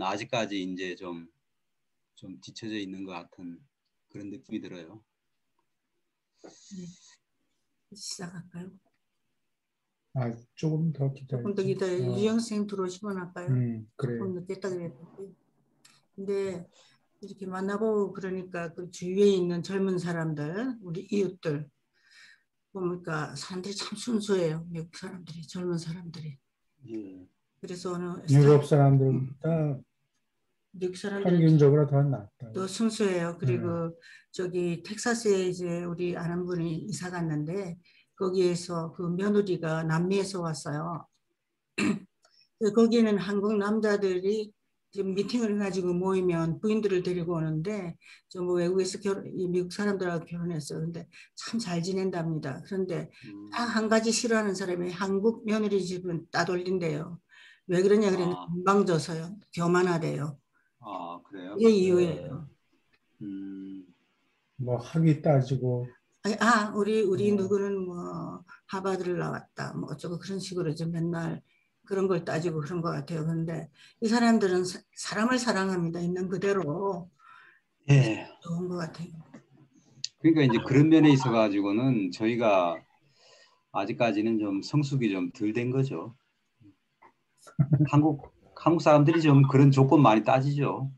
아직까지 이제 좀 뒤쳐져 있는 것 같은 그런 느낌이 들어요. 네. 시작할까요? 조금 더 기다려. 조금 더 기다려. 유영 선생님 들어오시면 할까요? 그래. 조금 늦겠다 그랬는데. 근데 이렇게 만나보고 그러니까 그 주위에 있는 젊은 사람들, 우리 이웃들 보니까 사람들이 참 순수해요. 미국 사람들이, 젊은 사람들이. 그래서 어느 유럽 사람들보다 미국 사람들이 평균적으로 더 낫다. 또 순수해요. 그리고 저기 텍사스에 이제 우리 아는 분이 이사 갔는데 거기에서 그 며느리가 남미에서 왔어요. 거기에는 한국 남자들이 지금 미팅을 가지고 모이면 부인들을 데리고 오는데 저 뭐 외국에서 미국 사람들하고 결혼했어요. 근데 참 잘 지낸답니다. 그런데 딱 한 가지 싫어하는 사람이 한국 며느리 집은 따돌린대요. 왜 그러냐 그랬는데 건방져서요. 교만하대요. 그래요? 이게 이유예요. 뭐 학위 따지고. 우리 누구는 뭐 하버드를 나왔다. 뭐 어쩌고 그런 식으로 좀 맨날 그런 걸 따지고 그런 것 같아요. 그런데 이 사람들은 사람을 사랑합니다. 있는 그대로. 예. 좋은 것 같아요. 그러니까 이제 그런 면에 있어 가지고는 저희가 아직까지는 좀 성숙이 좀 덜 된 거죠. 한국 사람들이 좀 그런 조건 많이 따지죠.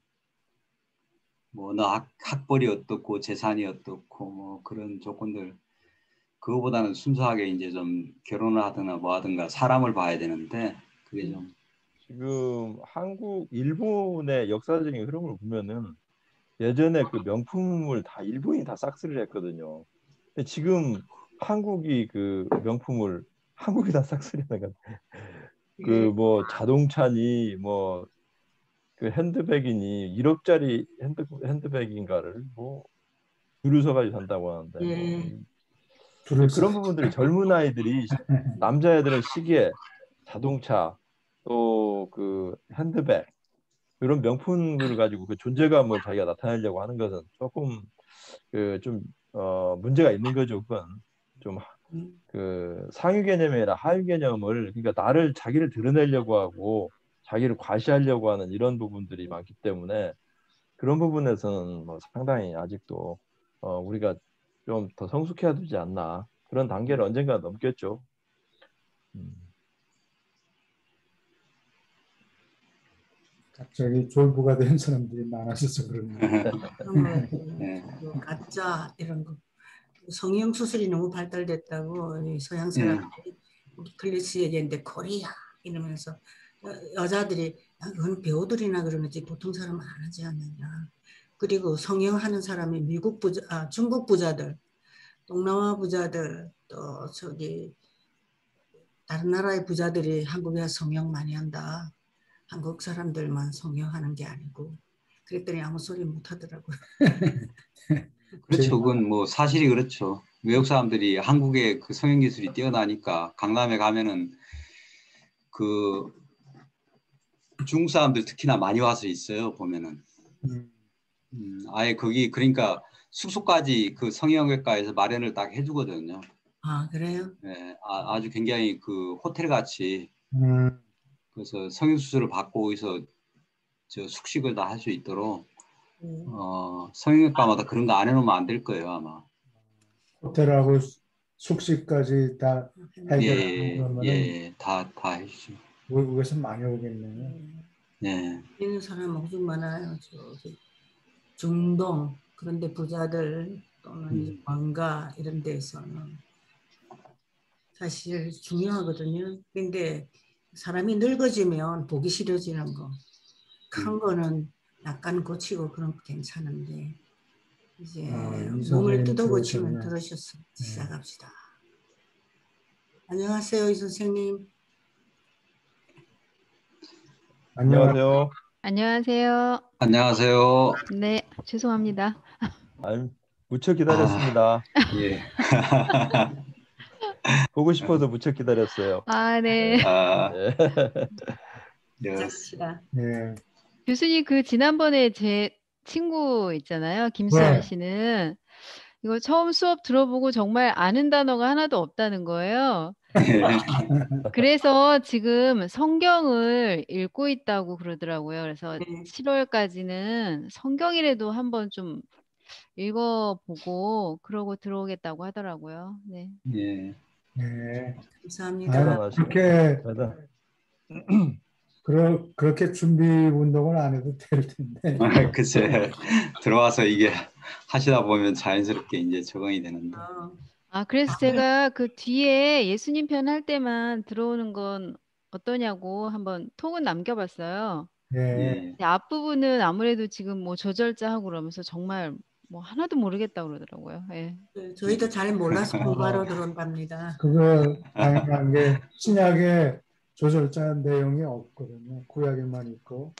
뭐 너 학벌이 어떻고 재산이 어떻고 뭐 그런 조건들. 그거보다는 순수하게 이제 좀 결혼을 하든가 뭐 하든가 사람을 봐야 되는데 그게 좀 지금 일본의 역사적인 흐름을 보면은 예전에 그 명품을 다 일본이 다 싹쓸이를 했거든요. 근데 지금 한국이 그 명품을 한국이 다 싹쓸이하는 것 같아요. 그 뭐 자동차니 뭐 그 핸드백이니 1억짜리 핸드백인가를 뭐 줄을 서가지고 산다고 하는데 뭐 그런 부분들이 젊은 아이들이 남자애들은 시계, 자동차 또 그 핸드백 이런 명품을 가지고 그 존재감을 자기가 나타내려고 하는 것은 조금 그 좀 문제가 있는 거죠. 그건 좀 그 상위 개념이 아니라 하위 개념을 그러니까 자기를 드러내려고 하고 자기를 과시하려고 하는 이런 부분들이 많기 때문에 그런 부분에서는 뭐 상당히 아직도 우리가 좀 더 성숙해야 되지 않나 그런 단계를 언젠가 넘겠죠. 갑자기 졸부가 된 사람들이 많아져서 그런가. 가짜 이런 거. 성형 수술이 너무 발달됐다고 서양 사람들이 클래스 얘기했는데 코리아 이러면서 여자들이 그건 배우들이나 그러는지 보통 사람은 안 하지 않느냐. 그리고 성형하는 사람이 중국 부자들, 동남아 부자들, 또 저기 다른 나라의 부자들이 한국에 성형 많이 한다. 한국 사람들만 성형하는 게 아니고. 그랬더니 아무 소리 못 하더라고요. 그렇죠. 그건 뭐 사실이 그렇죠. 외국 사람들이 한국의 그 성형 기술이 뛰어나니까 강남에 가면은 그 중국 사람들 특히나 많이 와서 있어요. 보면은 아예 거기 그러니까 숙소까지 그 성형외과에서 마련을 딱 해주거든요. 그래요? 네, 아주 굉장히 그 호텔 같이 그래서 성형 수술을 받고 여기서 저 숙식을 다 할 수 있도록 성형외과마다 그런 거 안 해놓으면 안 될 거예요 아마. 호텔하고 숙식까지 다 해결하는 거면은 다 해주죠. 외국에서 많이 오겠네요. 네. 있는 사람 엄청 많아요. 중동 그런데 부자들 또는 왕가 이런 데서는 사실 중요하거든요. 근데 사람이 늙어지면 보기 싫어지는 거. 큰 거는 약간 고치고 그런 거 괜찮은데 이제 몸을 뜯어 고치면 들으셨어. 시작합시다. 안녕하세요, 이 선생님. 안녕하세요. 안녕하세요. 안녕하세요. 네, 죄송합니다. 무척 기다렸습니다. 예. 보고 싶어서 무척 기다렸어요. 네. 시작합시다. 네. 교수님, 그 지난번에 제 친구 있잖아요. 김수현 씨는 이거 처음 수업 들어보고 정말 아는 단어가 하나도 없다는 거예요. 그래서 지금 성경을 읽고 있다고 그러더라고요. 그래서 네. 7월까지는 성경이라도 한번 좀 읽어보고 그러고 들어오겠다고 하더라고요. 네. 예. 네. 감사합니다. 대단하시네. 그렇게 대단. 그렇게 준비 운동을 안 해도 될 텐데. 글쎄, 들어와서 이게 하시다 보면 자연스럽게 이제 적응이 되는데. 그래서 제가 그 뒤에 예수님 편 할 때만 들어오는 건 어떠냐고 한번 톡은 남겨봤어요. 예. 예. 근데 앞부분은 아무래도 지금 뭐 조절자하고 그러면서 정말 뭐 하나도 모르겠다 그러더라고요. 예. 네, 저희도 잘 몰라서 공부하러 들어온답니다. 그거 당연한 게 신약에 조절자 내용이 없거든요. 구약에만 있고.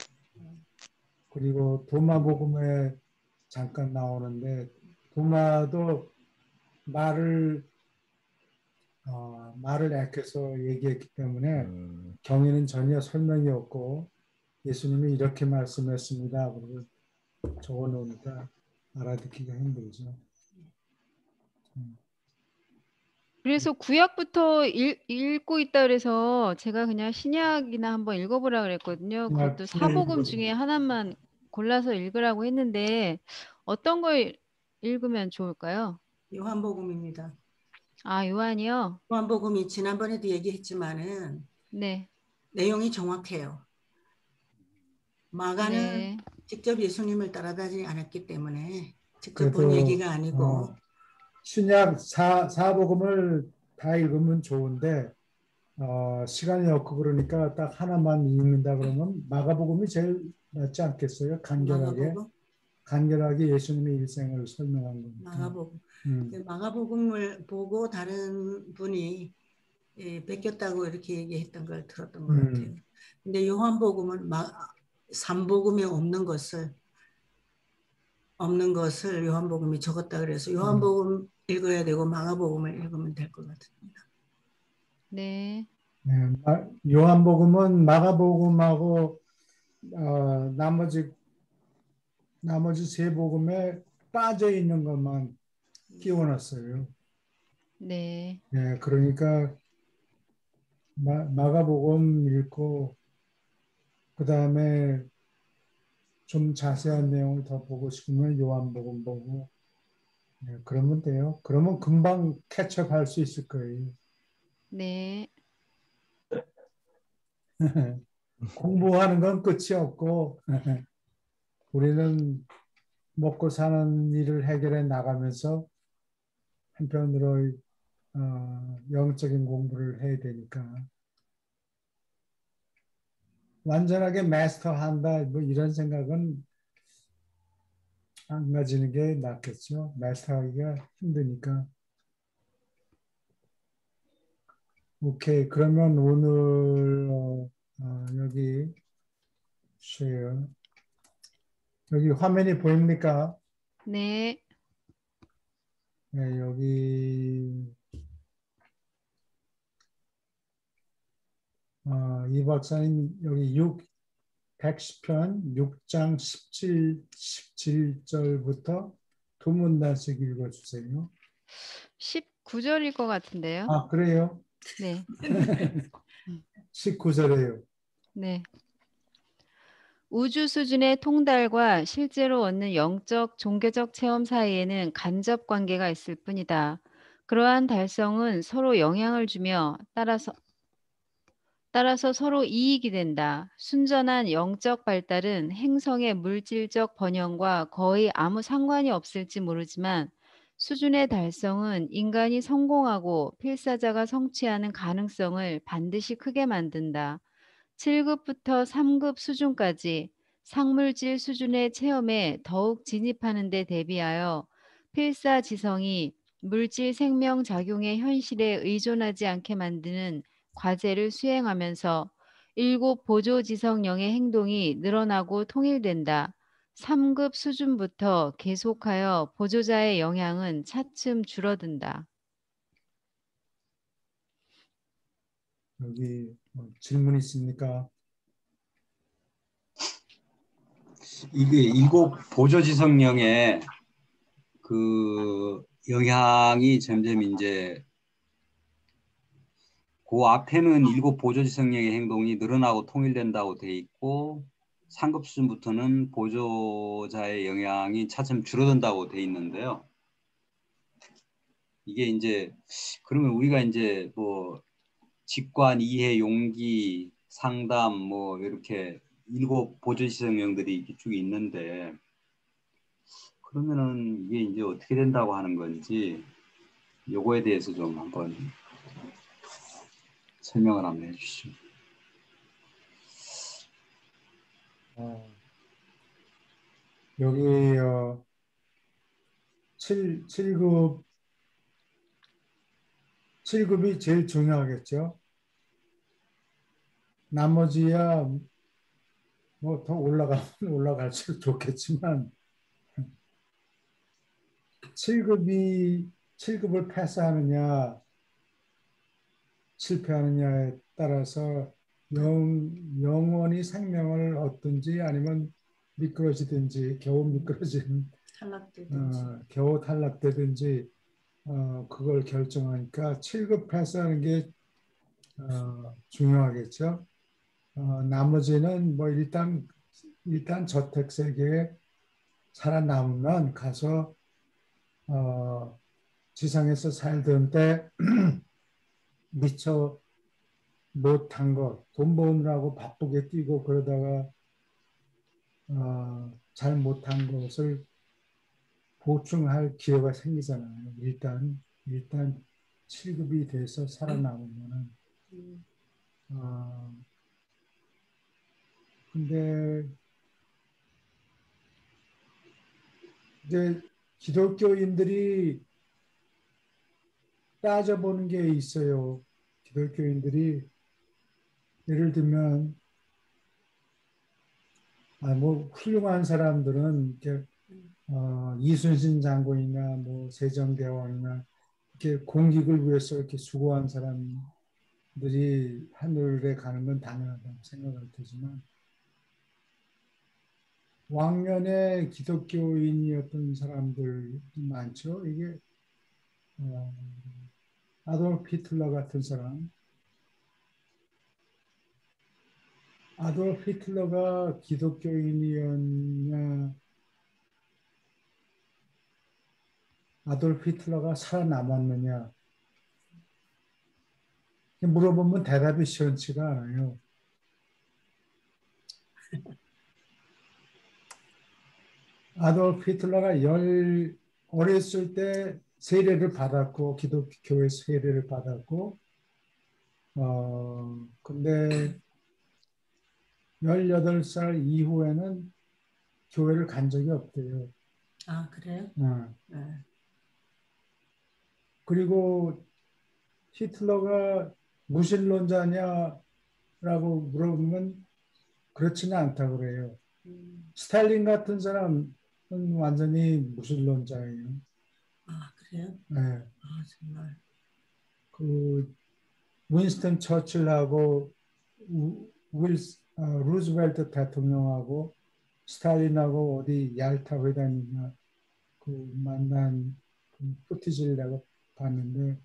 그리고 도마복음에 잠깐 나오는데 도마도 말을 아껴서 얘기했기 때문에 경위는 전혀 설명이 없고 예수님이 이렇게 말씀했습니다. 그리고 적어놓으니까 알아듣기가 힘들죠. 그래서 구약부터 읽고 있다 그래서 제가 그냥 신약이나 한번 읽어보라 그랬거든요. 그것도 사복음 중에 하나만 골라서 읽으라고 했는데 어떤 걸 읽으면 좋을까요? 요한복음입니다. 요한이요? 요한복음이 지난번에도 얘기했지만은 네. 내용이 정확해요. 마가는 네. 직접 예수님을 따라다니지 않았기 때문에 직접 본 그래도 얘기가 아니고 신약 사복음을 다 읽으면 좋은데 시간이 없고 그러니까 딱 하나만 읽는다 그러면 마가복음이 제일 낫지 않겠어요? 간결하게 예수님의 일생을 설명한 거니까. 마가복음. 마가복음을 보고 다른 분이 베꼈다고 이렇게 얘기했던 걸 들었던 것 같아요. 근데 요한복음은 삼복음에 없는 것을 요한복음이 적었다 그래서 요한복음 읽어야 되고 마가복음을 읽으면 될 것 같습니다. 네. 요한복음은 마가복음하고 나머지 세 복음에 빠져 있는 것만 끼워놨어요. 네. 네, 그러니까 마가복음 읽고 그 다음에 좀 자세한 내용을 더 보고 싶으면 요한복음 보고 그러면 돼요. 그러면 금방 캐치업할 수 있을 거예요. 네. 공부하는 건 끝이 없고 우리는 먹고 사는 일을 해결해 나가면서 한편으로 영적인 공부를 해야 되니까 완전하게 마스터한다 뭐 이런 생각은 안 가지는 게 낫겠죠. 마스터하기가 힘드니까. 오케이. 그러면 오늘 여기 쉐어 여기 화면이 보입니까? 네. 네, 여기 이 박사님 여기 110편 6장 17절부터 두 문단씩 읽어주세요. 19절일 것 같은데요. 그래요? 네. 19절에요. 네. 우주 수준의 통달과 실제로 얻는 영적, 종교적 체험 사이에는 간접 관계가 있을 뿐이다. 그러한 달성은 서로 영향을 주며 따라서 서로 이익이 된다. 순전한 영적 발달은 행성의 물질적 번영과 거의 아무 상관이 없을지 모르지만 수준의 달성은 인간이 성공하고 필사자가 성취하는 가능성을 반드시 크게 만든다. 7급부터 3급 수준까지 상물질 수준의 체험에 더욱 진입하는 데 대비하여 필사지성이 물질 생명 작용의 현실에 의존하지 않게 만드는 과제를 수행하면서 7 보조지성령의 행동이 늘어나고 통일된다. 3급 수준부터 계속하여 보조자의 영향은 차츰 줄어든다. 여기 질문 있습니까? 이게 일곱 보조지성령의 그 영향이 점점 이제 그 앞에는 일곱 보조지성령의 행동이 늘어나고 통일된다고 돼 있고 상급 수준부터는 보조자의 영향이 차츰 줄어든다고 돼 있는데요. 이게 이제 그러면 우리가 이제 뭐 직관, 이해, 용기, 상담 뭐 이렇게 일곱 보조지성령들이 쭉 있는데 그러면은 이게 이제 어떻게 된다고 하는 건지 요거에 대해서 좀 한번 설명을 한번 해주시죠. 여기 7급이 제일 중요하겠죠. 나머지야 뭐 더 올라가면 올라갈수록 좋겠지만 7급을 패스하느냐 실패하느냐에 따라서 영원히 생명을 얻든지 아니면 미끄러지든지 겨우 탈락되든지 그걸 결정하니까 7급 패스하는 게 중요하겠죠. 나머지는 뭐 일단 저택 세계에 살아남으면 가서 지상에서 살던 때 미처 못한 것, 돈 버느라고 바쁘게 뛰고 그러다가 잘 못한 것을 보충할 기회가 생기잖아요. 일단 7급이 돼서 살아남으면은 근데 이제 기독교인들이 따져보는 게 있어요. 기독교인들이 예를 들면 뭐 훌륭한 사람들은 이렇게 이순신 장군이나 뭐 세종대왕이나 이렇게 공익을 위해서 이렇게 수고한 사람들이 하늘에 가는 건 당연하다고 생각할 테지만 왕년에 기독교인이었던 사람들이 많죠. 이게 아돌프 히틀러 같은 사람. 아돌프 히틀러가 기독교인이었냐, 아돌프 히틀러가 살아남았느냐 물어보면 대답이 시원치가 않아요. 아돌프 히틀러가 어렸을 때 세례를 받았고 기독교의 세례를 받았고 근데 18살 이후에는 교회를 간 적이 없대요. 아, 그래요? 네. 그리고 히틀러가 무신론자냐라고 물어보면 그렇지는 않다고 그래요. 스탈린 같은 사람은 완전히 무신론자예요. 아, 그래요? 네. 아, 정말. 그 윈스턴 처칠하고 루즈벨트 대통령하고 스탈린하고 어디 얄타 회담이나 그 만난 그 포티지를 내가 봤는데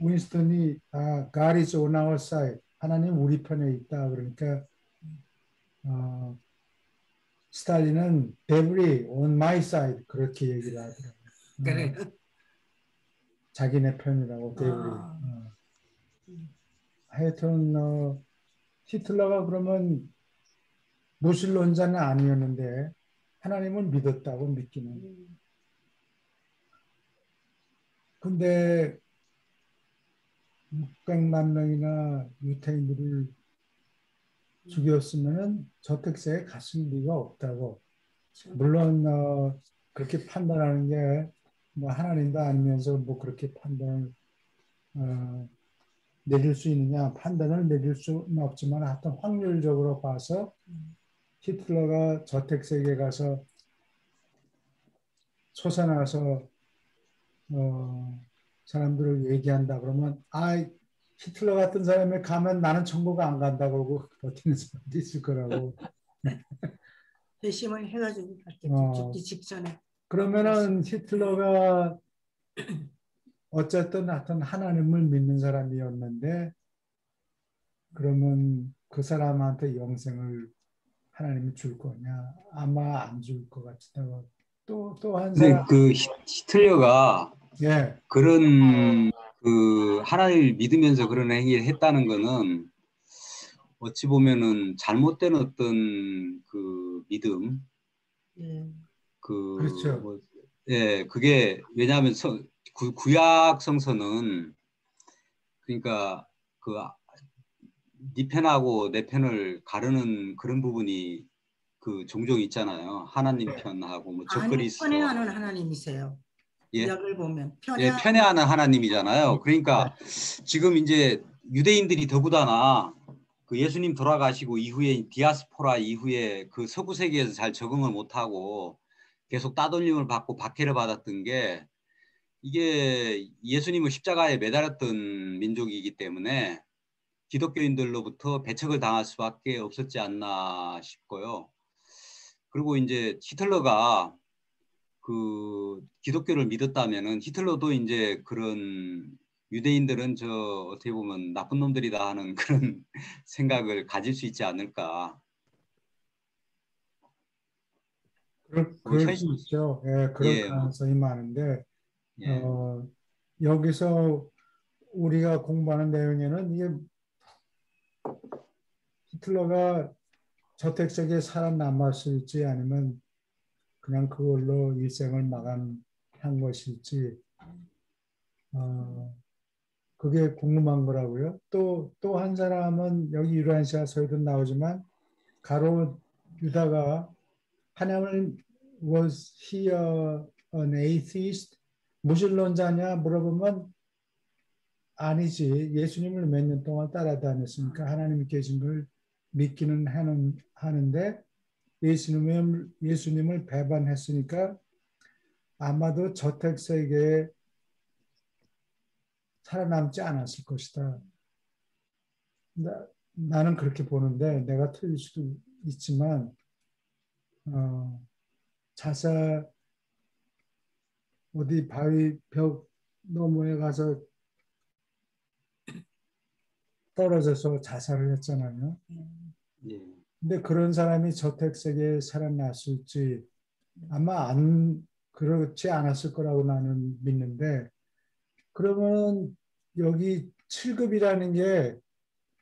윈스턴이 God is on our side. 하나님 우리 편에 있다. 그러니까 스탈린은 devil on my side 그렇게 얘기를 하더라고요. 그래요? 자기네 편이라고 데블이. 하여튼 히틀러가 그러면 무신론자는 아니었는데 하나님을 믿었다고 믿기는. 근데 600만 명이나 유태인들을 죽였으면 저택세에 갔을 리가 없다고. 물론 그렇게 판단하는 게 뭐 하나님도 아니면서 뭐 그렇게 판단을 내릴 수 있느냐 판단을 내릴 수는 없지만 하여튼 확률적으로 봐서 히틀러가 저택세계에 가서 솟아나서 사람들을 얘기한다 그러면 히틀러 같은 사람이 가면 나는 천국 안 간다 그러고 버티는 사람도 있을 거라고. 회심을 해가지고 갔겠지. 죽기 직전에. 그러면은 히틀러가 어쨌든 하여튼 하나님을 믿는 사람이었는데 그러면 그 사람한테 영생을 하나님이 줄 거냐? 아마 안 줄 것 같다. 또 한 근데 사람, 그 히틀러가 예, 그런 그 하나님을 믿으면서 그런 행위를 했다는 거는 어찌 보면은 잘못된 어떤 그 믿음, 그 그렇죠. 뭐, 예, 그게 왜냐하면 구약 성서는 그러니까 그 네 편하고 내 편을 가르는 그런 부분이 그 종종 있잖아요. 하나님 편하고 뭐 아니, 적그리스도 편애하는 하나님이세요. 예, 구약을 보면 예, 편애하는 편애하는 하나님이잖아요. 그러니까 지금 이제 유대인들이 더구나 그 예수님 돌아가시고 이후에 디아스포라 이후에 그 서구 세계에서 잘 적응을 못하고 계속 따돌림을 받고 박해를 받았던 게 이게 예수님을 십자가에 매달았던 민족이기 때문에 기독교인들로부터 배척을 당할 수밖에 없었지 않나 싶고요. 그리고 이제 히틀러가 그 기독교를 믿었다면은 히틀러도 이제 그런 유대인들은 저 어떻게 보면 나쁜 놈들이다 하는 그런 생각을 가질 수 있지 않을까. 뭐 그럴 수 있죠. 예, 그럴 예, 가능성이 많은데, 예, 어, 여기서 우리가 공부하는 내용에는 이게 히틀러가 저택적에 살아남았을지 아니면 그냥 그걸로 일생을 마감한 것일지, 어, 그게 궁금한 거라고요. 또 한 사람은 여기 유란시아서에도 나오지만 가롯 유다가 하나님을 was he an atheist? 무신론자냐 물어보면 아니지. 예수님을 몇 년 동안 따라다녔으니까 하나님이 계신 걸 믿기는 하는데 예수님을 배반했으니까 아마도 저택세계에 살아남지 않았을 것이다. 나는 그렇게 보는데 내가 틀릴 수도 있지만 자살 어디 바위 벽 너머에 가서 떨어져서 자살을 했잖아요. 예. 근데 그런 사람이 저택세계에 살아났을지 아마 안 그렇지 않았을 거라고 나는 믿는데 그러면 여기 7급이라는 게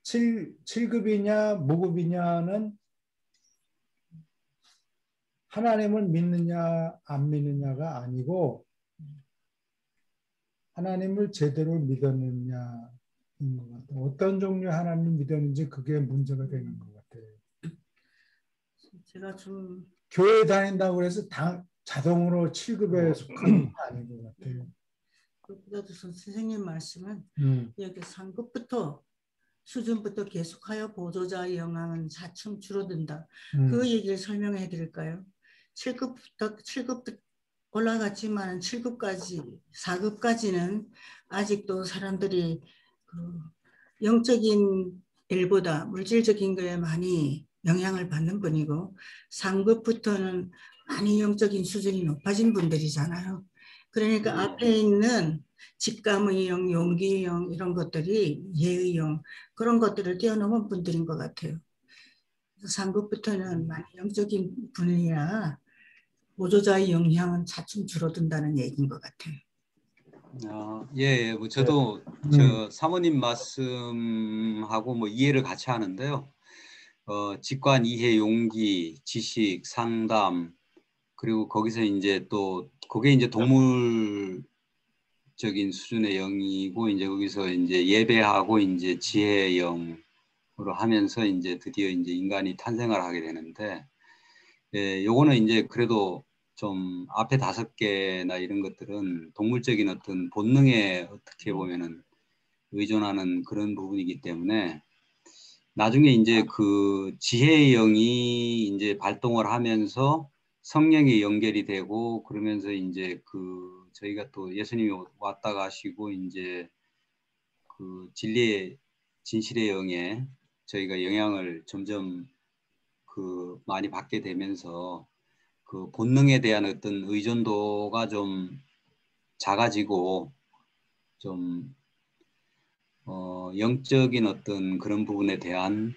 7급이냐 무급이냐는 하나님을 믿느냐 안 믿느냐가 아니고 하나님을 제대로 믿었느냐인 것 같아요. 어떤 종류의 하나님을 믿었는지 그게 문제가 되는 것 같아요. 제가 좀 교회 다닌다고 해서 자동으로 7급에 속하는 게 아닌 것 같아요. 그보다도 선생님 말씀은 여기 상급부터 수준부터 계속하여 보조자의 영향은 차츰 줄어든다. 그 얘기를 설명해 드릴까요? 7급부터 올라갔지만 7급까지 4급까지는 아직도 사람들이 그 영적인 일보다 물질적인 거에 많이 영향을 받는 분이고 3급부터는 많이 영적인 수준이 높아진 분들이잖아요. 그러니까 앞에 있는 직감의 영, 용기의 영 이런 것들이 예의 영 그런 것들을 뛰어넘은 분들인 것 같아요. 그래서 3급부터는 많이 영적인 분이라 보조자의 영향은 차츰 줄어든다는 얘기인 것 같아요. 예, 뭐 저도 저 사모님 말씀하고 뭐 이해를 같이 하는데요. 직관, 이해, 용기, 지식, 상담 그리고 거기서 이제 또 그게 이제 동물적인 수준의 영이고 이제 거기서 이제 예배하고 이제 지혜의 영으로 하면서 이제 드디어 이제 인간이 탄생을 하게 되는데, 예, 요거는 이제 그래도 좀 앞에 5개나 이런 것들은 동물적인 어떤 본능에 어떻게 보면은 의존하는 그런 부분이기 때문에 나중에 이제 그 지혜의 영이 이제 발동을 하면서 성령이 연결이 되고 그러면서 이제 그 저희가 또 예수님이 왔다 가시고 이제 그 진리의 진실의 영에 저희가 영향을 점점 그 많이 받게 되면서 그 본능에 대한 어떤 의존도가 좀 작아지고 좀 영적인 어떤 그런 부분에 대한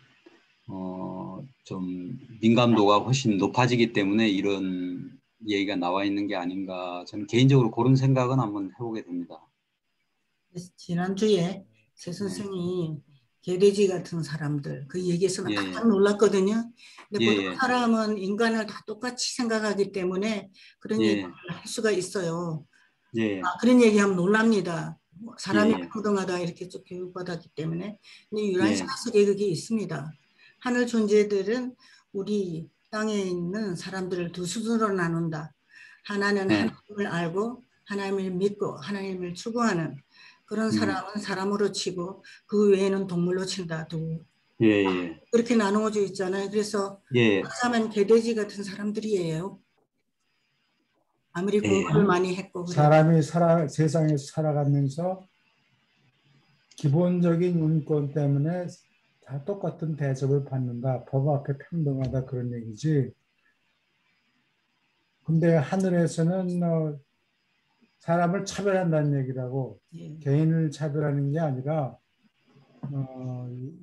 좀 민감도가 훨씬 높아지기 때문에 이런 얘기가 나와 있는 게 아닌가 저는 개인적으로 그런 생각은 한번 해보게 됩니다. 지난주에 새 선생이 개돼지 같은 사람들 그 얘기에서 예, 깜짝 놀랐거든요. 근데 예, 보통 예. 사람은 인간을 다 똑같이 생각하기 때문에 그런 예. 얘기를 할 수가 있어요. 예, 그런 얘기하면 놀랍니다. 뭐 사람이 예, 평등하다 이렇게 쭉 교육받았기 때문에. 근데 예, 유란시아 속에 그게 있습니다. 하늘 존재들은 우리 땅에 있는 사람들을 두 수준으로 나눈다. 하나는 예, 하나님을 알고 하나님을 믿고 하나님을 추구하는 그런 사람은 사람으로 치고 그 외에는 동물로 친다. 예, 예, 그렇게 나누어져 있잖아요. 그래서 예, 하자면 개돼지 같은 사람들이에요. 아무리 예, 공부를 많이 했고 그래도. 사람이 세상에서 살아가면서 기본적인 인권 때문에 다 똑같은 대접을 받는다. 법 앞에 평등하다 그런 얘기지. 근데 하늘에서는 사람을 차별한다는 얘기라고 예. 개인을 차별하는 게 아니라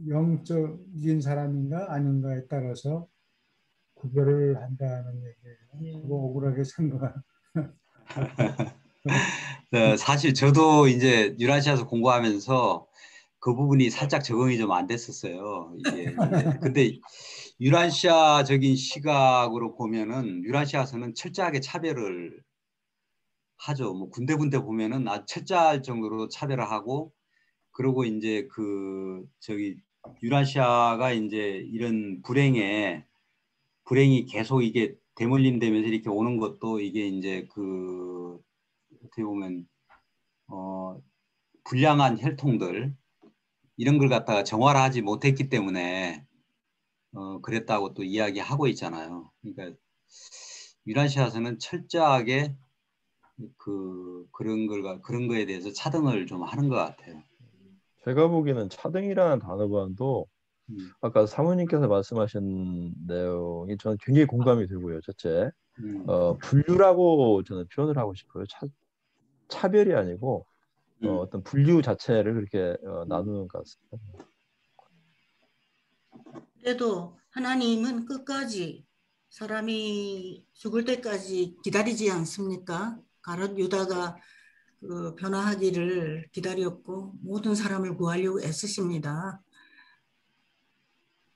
영적인 사람인가 아닌가에 따라서 구별을 한다는 얘기예요. 그거 억울하게 생각. 사실 저도 이제 유라시아에서 공부하면서 그 부분이 살짝 적응이 좀 안 됐었어요. 이게 근데 유라시아적인 시각으로 보면은 유라시아에서는 철저하게 차별을 하죠. 뭐 군데군데 보면은 아주 철저할 정도로 차별을 하고 그리고 이제 그 저기 유라시아가 이제 이런 불행이 계속 이게 대물림 되면서 이렇게 오는 것도 이게 이제 그 어떻게 보면 불량한 혈통들 이런 걸 갖다가 정화하지 못했기 때문에 그랬다고 또 이야기하고 있잖아요. 그러니까 유라시아에서는 철저하게 그런 거에 대해서 차등을 좀 하는 것 같아요. 제가 보기에는 차등이라는 단어만도 아까 사모님께서 말씀하신 내용이 저는 굉장히 공감이 되고요. 첫째, 분류라고 저는 표현을 하고 싶어요. 차별이 아니고 어떤 분류 자체를 그렇게 나누는 것 같습니다. 그래도 하나님은 끝까지 사람이 죽을 때까지 기다리지 않습니까? 가룟 유다가 그 변화하기를 기다렸고 모든 사람을 구하려고 애쓰십니다.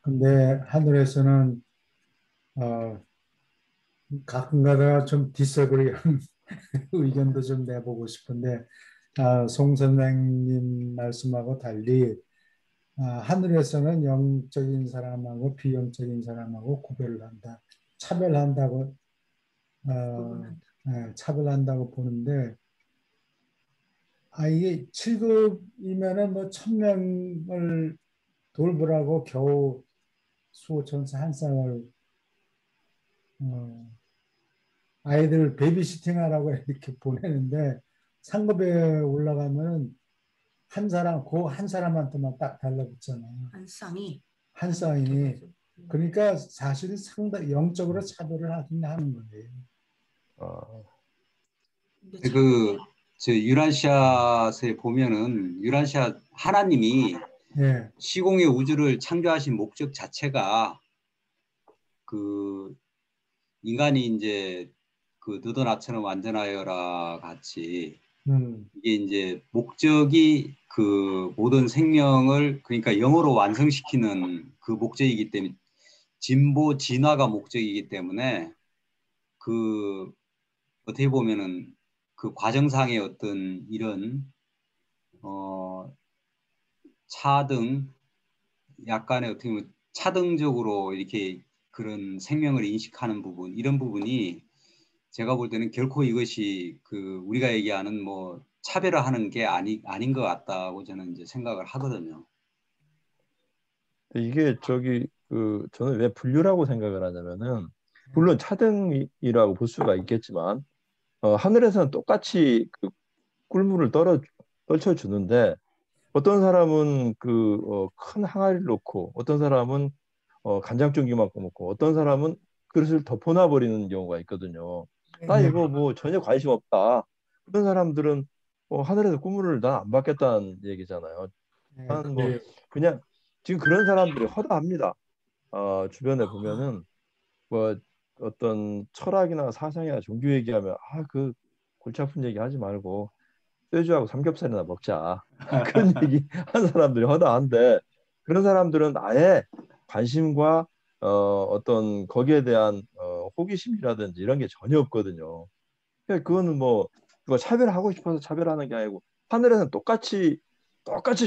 근데 하늘에서는 가끔가다 좀 디스그리한 의견도 좀 내보고 싶은데 송 선생님 말씀하고 달리 하늘에서는 영적인 사람하고 비영적인 사람하고 구별을 한다. 차별한다고 차별한다고 보는데 이게 7급이면은 뭐 1000명을 돌보라고 겨우 수호천사 한 쌍을 아이들 베이비시팅 하라고 이렇게 보내는데 상급에 올라가면 한 사람한테만 딱 달라붙잖아요. 한 쌍이. 한 쌍이. 그러니까 사실 상당히 영적으로 차별을 하긴 하는 거예요. 저 유라시아에 보면은 유라시아 하나님이 예. 시공의 우주를 창조하신 목적 자체가 그 인간이 이제 그 너도 나처럼 완전하여라 같이 이게 이제 목적이 그 모든 생명을 그러니까 영으로 완성시키는 그 목적이기 때문에 진화가 목적이기 때문에 그 어떻게 보면은 그 과정상의 어떤 이런 차등 약간의 어떻게 보면 차등적으로 이렇게 그런 생명을 인식하는 부분 이런 부분이 제가 볼 때는 결코 이것이 그 우리가 얘기하는 뭐 차별을 하는 게 아닌 것 같다고 저는 이제 생각을 하거든요. 이게 저는 왜 분류라고 생각을 하냐면은 물론 차등이라고 볼 수가 있겠지만 하늘에서는 똑같이 그 꿀물을 떨쳐 주는데 어떤 사람은 큰 항아리를 놓고 어떤 사람은 간장조기만큼 먹고 어떤 사람은 그릇을 덮어놔 버리는 경우가 있거든요. 나 네, 이거 뭐 전혀 관심 없다. 그런 사람들은 하늘에서 꿈을 난 안 받겠다는 얘기잖아요. 네, 난 뭐 그래요. 그냥 지금 그런 사람들이 허다합니다. 주변에 아, 보면은 뭐 어떤 철학이나 사상이나 종교 얘기하면 그 골치 아픈 얘기 하지 말고 쇠주하고 삼겹살이나 먹자. 그런 얘기 하는 사람들이 허다한데 그런 사람들은 아예 관심과 어떤 거기에 대한 호기심이라든지 이런 게 전혀 없거든요. 그러니까 그거는 뭐 누가 차별하고 싶어서 차별하는 게 아니고 하늘에는 똑같이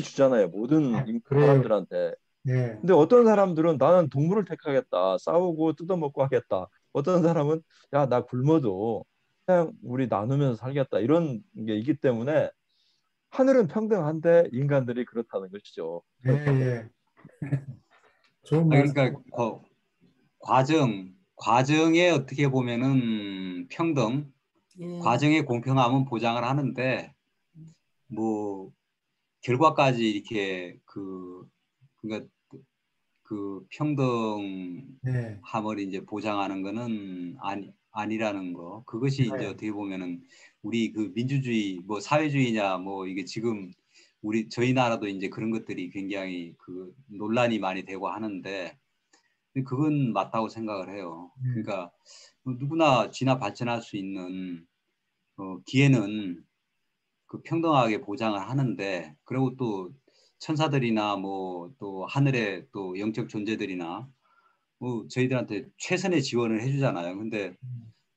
주잖아요. 모든 그래요. 사람들한테. 네, 근데 어떤 사람들은 나는 동물을 택하겠다. 싸우고 뜯어먹고 하겠다. 어떤 사람은 야, 나 굶어도 그냥 우리 나누면서 살겠다. 이런 게 있기 때문에 하늘은 평등한데 인간들이 그렇다는 것이죠. 예, 예. 좋은 말씀. 그러니까 과정에 어떻게 보면은 평등, 예. 과정의 공평함은 보장을 하는데 뭐 결과까지 이렇게 그러니까 그 네, 평등함을 이제 보장하는 거는 아니라는 거. 그것이 이제 네, 어떻게 보면은 우리 그 민주주의 뭐 사회주의냐 뭐 이게 지금 저희 나라도 이제 그런 것들이 굉장히 그 논란이 많이 되고 하는데 그건 맞다고 생각을 해요. 네, 그러니까 누구나 진화 발전할 수 있는 기회는 그 평등하게 보장을 하는데 그리고 또 천사들이나 뭐 또 하늘의 또 영적 존재들이나 뭐 저희들한테 최선의 지원을 해주잖아요. 근데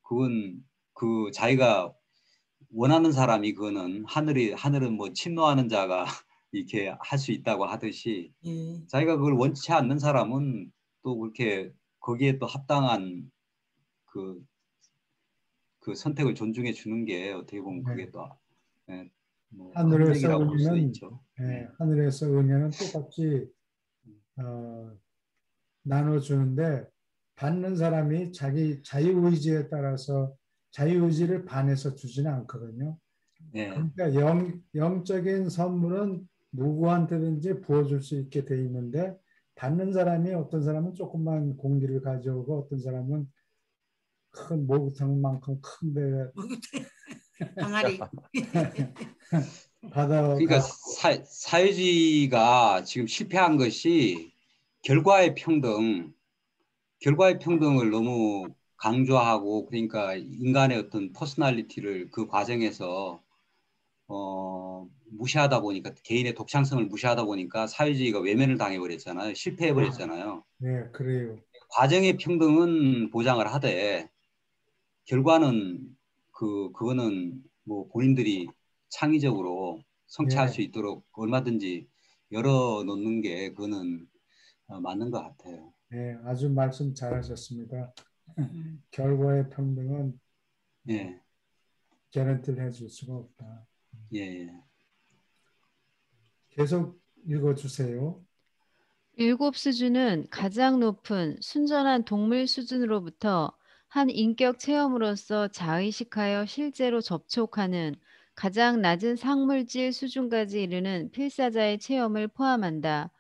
그건 그 자기가 원하는 사람이 그거는 하늘은 뭐 침노하는 자가 이렇게 할 수 있다고 하듯이 예. 자기가 그걸 원치 않는 사람은 또 그렇게 거기에 또 합당한 그, 그 선택을 존중해 주는 게 어떻게 보면 네. 그게 또 예, 뭐 하늘에서 합리적이라고 볼 수도 은혜는, 있죠. 예, 하늘에서 은혜는 똑같이 어, 나눠주는데 받는 사람이 자기 자유의지에 따라서 자유의지를 반해서 주지는 않거든요. 예. 그러니까 영적인 선물은 누구한테든지 부어줄 수 있게 돼 있는데 받는 사람이 어떤 사람은 조금만 공기를 가져오고 어떤 사람은 큰 목욕탕만큼 큰데 항아리. 그러니까 받아가 사회주의가 지금 실패한 것이 결과의 평등, 결과의 평등을 너무 강조하고 그러니까 인간의 어떤 퍼스널리티를 그 과정에서 무시하다 보니까 개인의 독창성을 무시하다 보니까 사회주의가 외면을 당해버렸잖아요. 실패해버렸잖아요. 네, 그래요. 과정의 평등은 보장을 하되 결과는 그거는 뭐 본인들이 창의적으로 성취할 수 예, 있도록 얼마든지 열어놓는 게 그거는 맞는 것 같아요. 예, 아주 말씀 잘하셨습니다. 음. 결과의 평등은 예, 개런티를 해줄 수가 없다. 예, 예. 계속 읽어주세요. 일곱 수준은 가장 높은 순전한 동물 수준으로부터 한 인격 체험으로서 자의식하여 실제로 접촉하는 가장 낮은 상물질 수준까지 이르는 필사자의 체험을 포함한다.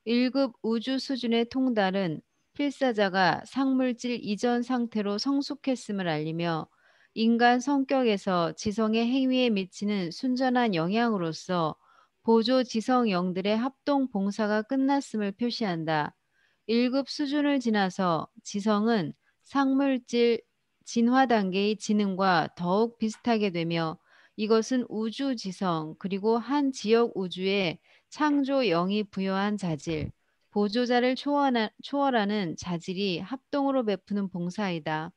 1급 우주 수준의 통달은 필사자가 상물질 이전 상태로 성숙했음을 알리며 인간 성격에서 지성의 행위에 미치는 순전한 영향으로서 보조 지성 영들의 합동 봉사가 끝났음을 표시한다. 1급 수준을 지나서 지성은 상물질 진화 단계의 지능과 더욱 비슷하게 되며 이것은 우주 지성 그리고 한 지역 우주의 창조 영이 부여한 자질, 보조자를 초월하는 자질이 합동으로 베푸는 봉사이다.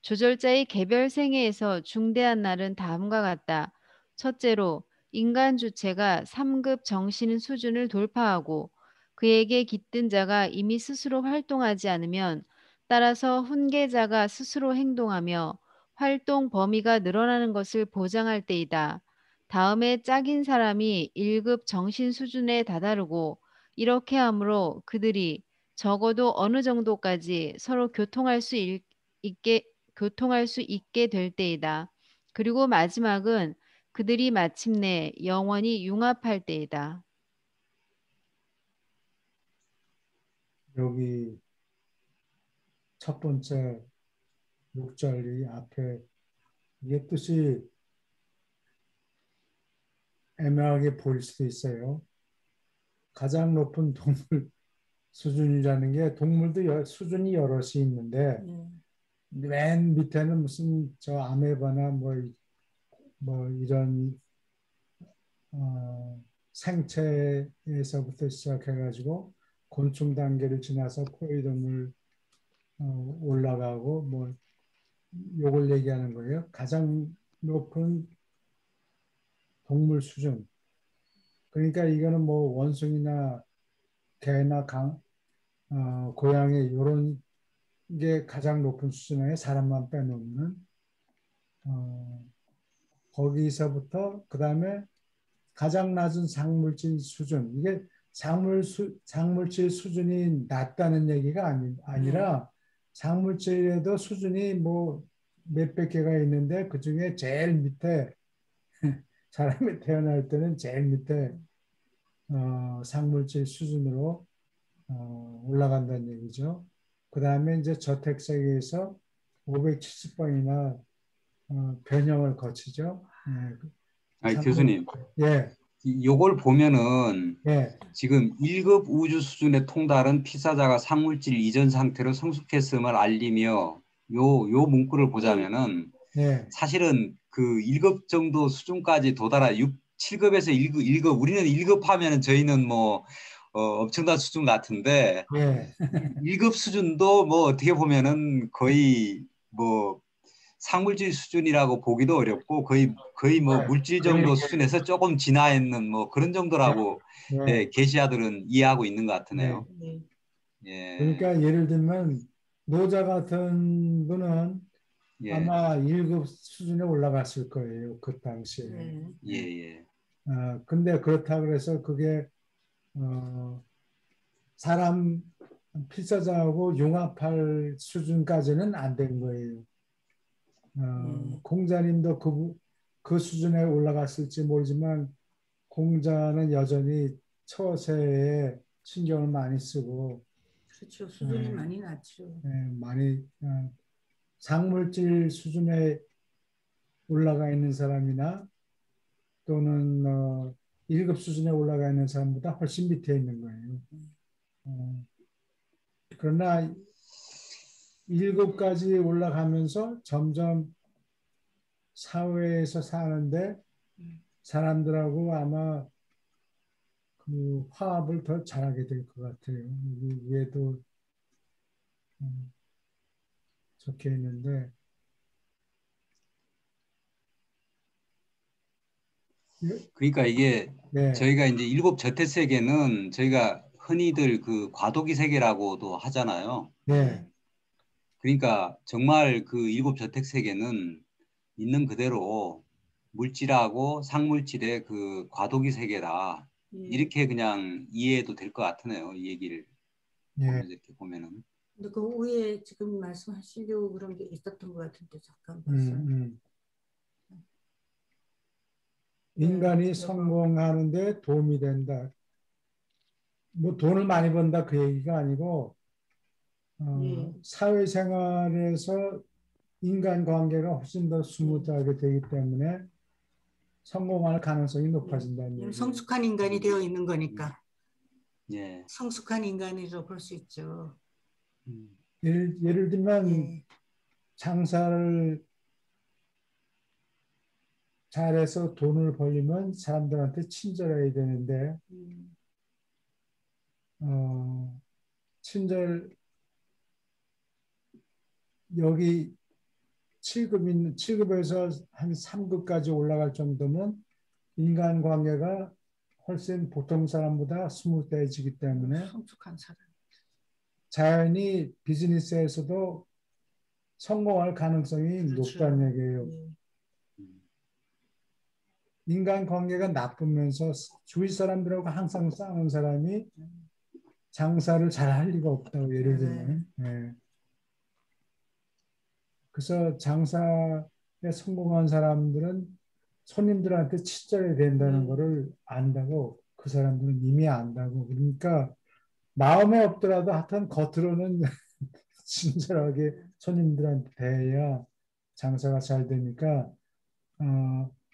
조절자의 개별 생애에서 중대한 날은 다음과 같다. 첫째로 인간 주체가 3급 정신 수준을 돌파하고 그에게 깃든 자가 이미 스스로 활동하지 않으면 따라서 훈계자가 스스로 행동하며 활동 범위가 늘어나는 것을 보장할 때이다. 다음에 짝인 사람이 1급 정신 수준에 다다르고 이렇게 함으로 그들이 적어도 어느 정도까지 서로 교통할 수 있게 될 때이다. 그리고 마지막은 그들이 마침내 영원히 융합할 때이다. 여기 첫 번째 6절 이 앞에 이게 뜻이 애매하게 보일 수도 있어요. 가장 높은 동물 수준이라는 게 동물도 수준이 여럿이 있는데 맨 밑에는 무슨 저 아메바나 뭐 이런 생체에서부터 시작해가지고 곤충 단계를 지나서 포유동물 올라가고 뭐 요걸 얘기하는 거예요. 가장 높은 동물 수준. 그러니까 이거는 뭐 원숭이나 개나 고양이 이런 게 가장 높은 수준에 사람만 빼놓는 거기서부터 그 다음에 가장 낮은 상물질 수준. 이게 상물질 수준이 낮다는 얘기가 아니라 상물질에도 수준이 뭐 몇백 개가 있는데 그 중에 제일 밑에 사람이 태어날 때는 제일 밑에 상물질 수준으로 올라간다는 얘기죠. 그 다음에 이제 저택세계에서 570번이나 변형을 거치죠. 아니, 교수님, 예, 요걸 보면은 예, 지금 1급 우주 수준의 통달은 피사자가 상물질 이전 상태로 성숙했음을 알리며 요 문구를 보자면은 예, 사실은 그 1급 정도 수준까지 도달한 7급에서 1급 우리는 1급 하면은 저희는 뭐 엄청난 수준 같은데 예, 1급 수준도 뭐 어떻게 보면은 거의 뭐 상물질 수준이라고 보기도 어렵고 거의 뭐 물질 정도 수준에서 조금 진화 있는 뭐 그런 정도라고 예, 계시아들은 이해하고 있는 것 예. 같으네요. 예, 그러니까 예를 들면 노자 같은 분은 예, 아마 1급 수준에 올라갔을 거예요. 그 당시에. 예, 예. 근데 그렇다 그래서 그게 사람 필사자하고 융합할 수준까지는 안 된 거예요. 공자님도 그 수준에 올라갔을지 모르지만 공자는 여전히 처세에 신경을 많이 쓰고 그렇죠. 수준이 많이 낮죠. 많이 상물질 수준에 올라가 있는 사람이나 또는 1급 수준에 올라가 있는 사람보다 훨씬 밑에 있는 거예요. 그러나 1급까지 올라가면서 점점 사회에서 사는데 사람들하고 아마 그 화합을 더 잘하게 될 것 같아요. 여기 위에도 적혀 있는데 그러니까 이게 네, 저희가 이제 7 저태 세계는 저희가 흔히들 그 과도기 세계라고도 하잖아요. 네, 그러니까 정말 그 7 저택 세계는 있는 그대로 물질하고 상물질의 그 과도기 세계다. 이렇게 그냥 이해해도 될 것 같으네요. 이 얘기를 보면서 이렇게 보면은. 근데 그 위에 지금 말씀하시려고 그런 게 있었던 것 같은데 잠깐 봤어요. 인간이 성공하는데 도움이 된다. 뭐 돈을 많이 번다 그 얘기가 아니고 사회생활에서 인간관계가 훨씬 더 스무트하게 되기 때문에 성공할 가능성이 높아진다는 얘기예요. 성숙한 인간이 되어 있는 거니까. 예. 성숙한 인간이라고 볼 수 있죠. 예를 들면 장사를 잘해서 돈을 벌리면 사람들한테 친절해야 되는데 친절 여기 7급에서 한 3급까지 올라갈 정도면 인간관계가 훨씬 보통 사람보다 스무스해지기 때문에 성숙한 사람. 자연히 비즈니스에서도 성공할 가능성이 높다는 얘기예요. 인간관계가 나쁘면서 주위 사람들하고 항상 싸우는 사람이 장사를 잘 할 리가 없다고 예를 들면. 네. 그래서 장사에 성공한 사람들은 손님들한테 친절해야 된다는 것을 안다고 그 사람들은 이미 안다고. 그러니까 마음에 없더라도 하여튼 겉으로는 친절하게 손님들한테 대해야 장사가 잘 되니까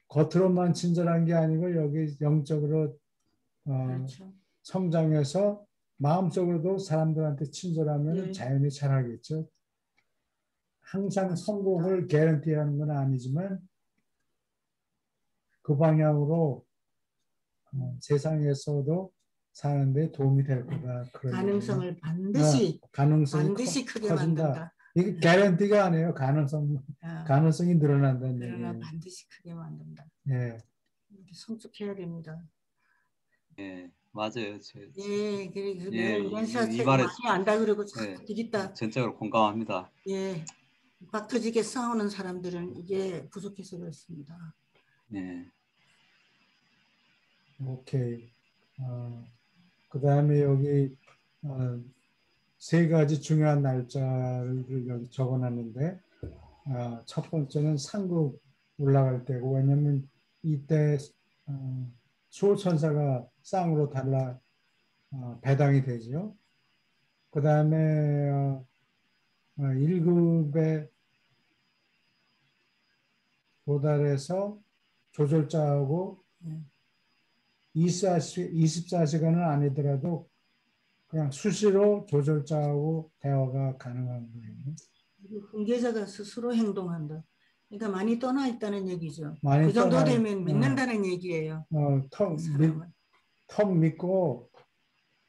겉으로만 친절한 게 아니고 여기 영적으로 그렇죠. 성장해서 마음속으로도 사람들한테 친절하면 네. 자연히 잘하겠죠. 항상 맞습니다. 성공을 개런티하는 건 아니지만 그 방향으로 세상에서도 사는데 도움이 될 거다. 그런 가능성을 반드시 가능성이 반드시 크게 커진다. 만든다. 이게 개런티가 아니에요. 가능성이 늘어난다는 그러나 얘기예요. 반드시 크게 만든다. 예. 성숙해야 됩니다. 예, 맞아요. 예, 그리고 예, 내가 연사 이 책 말에 많이 안다 그러고 예, 자꾸 뒤집다. 전적으로 공감합니다. 예, 박 터지게 싸우는 사람들은 이게 부족해서 그렇습니다. 예, 오케이. 그 다음에 여기 세 가지 중요한 날짜를 여기 적어놨는데 첫 번째는 상급 올라갈 때고 왜냐하면 이때 수호천사가 쌍으로 달라 배당이 되죠. 그 다음에 1급에 도달해서 조절자하고 24시간은 아니더라도 그냥 수시로 조절자하고 대화가 가능한 거예요. 훈계자가 스스로 행동한다. 그러니까 많이 떠나 있다는 얘기죠. 많이 그 정도 떠나- 되면 믿는다는 얘기예요. 사람은. 턱 믿고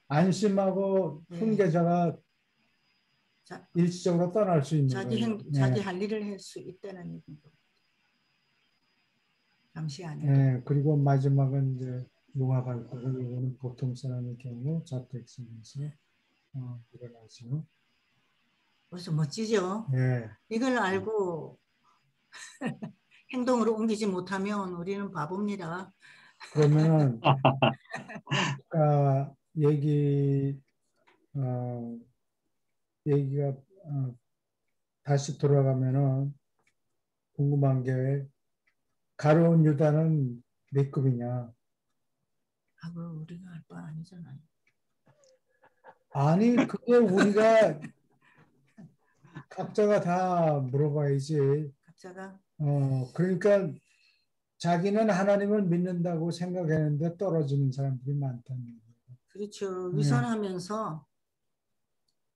안심하고 네. 훈계자가 자, 일시적으로 떠날 수 있는 거예요. 자기 할 일을 할 수 있다는 얘기죠. 잠시 아니라. 예, 그리고 마지막은 이제 융합할 거고 이거는 보통 사람의 경우 자택성에서 일어나죠. 벌써 멋지죠. 예, 이걸 알고 행동으로 옮기지 못하면 우리는 바보입니다. 그러면은 아까 얘기가 다시 돌아가면은 궁금한 게 가룟 유다는 몇 급이냐? 그걸 우리가 할 바 아니잖아요. 아니 그게 우리가 각자가 다 물어봐야지. 각자가 그러니까 자기는 하나님을 믿는다고 생각했는데 떨어지는 사람들이 많다는 얘기예요. 그렇죠. 네.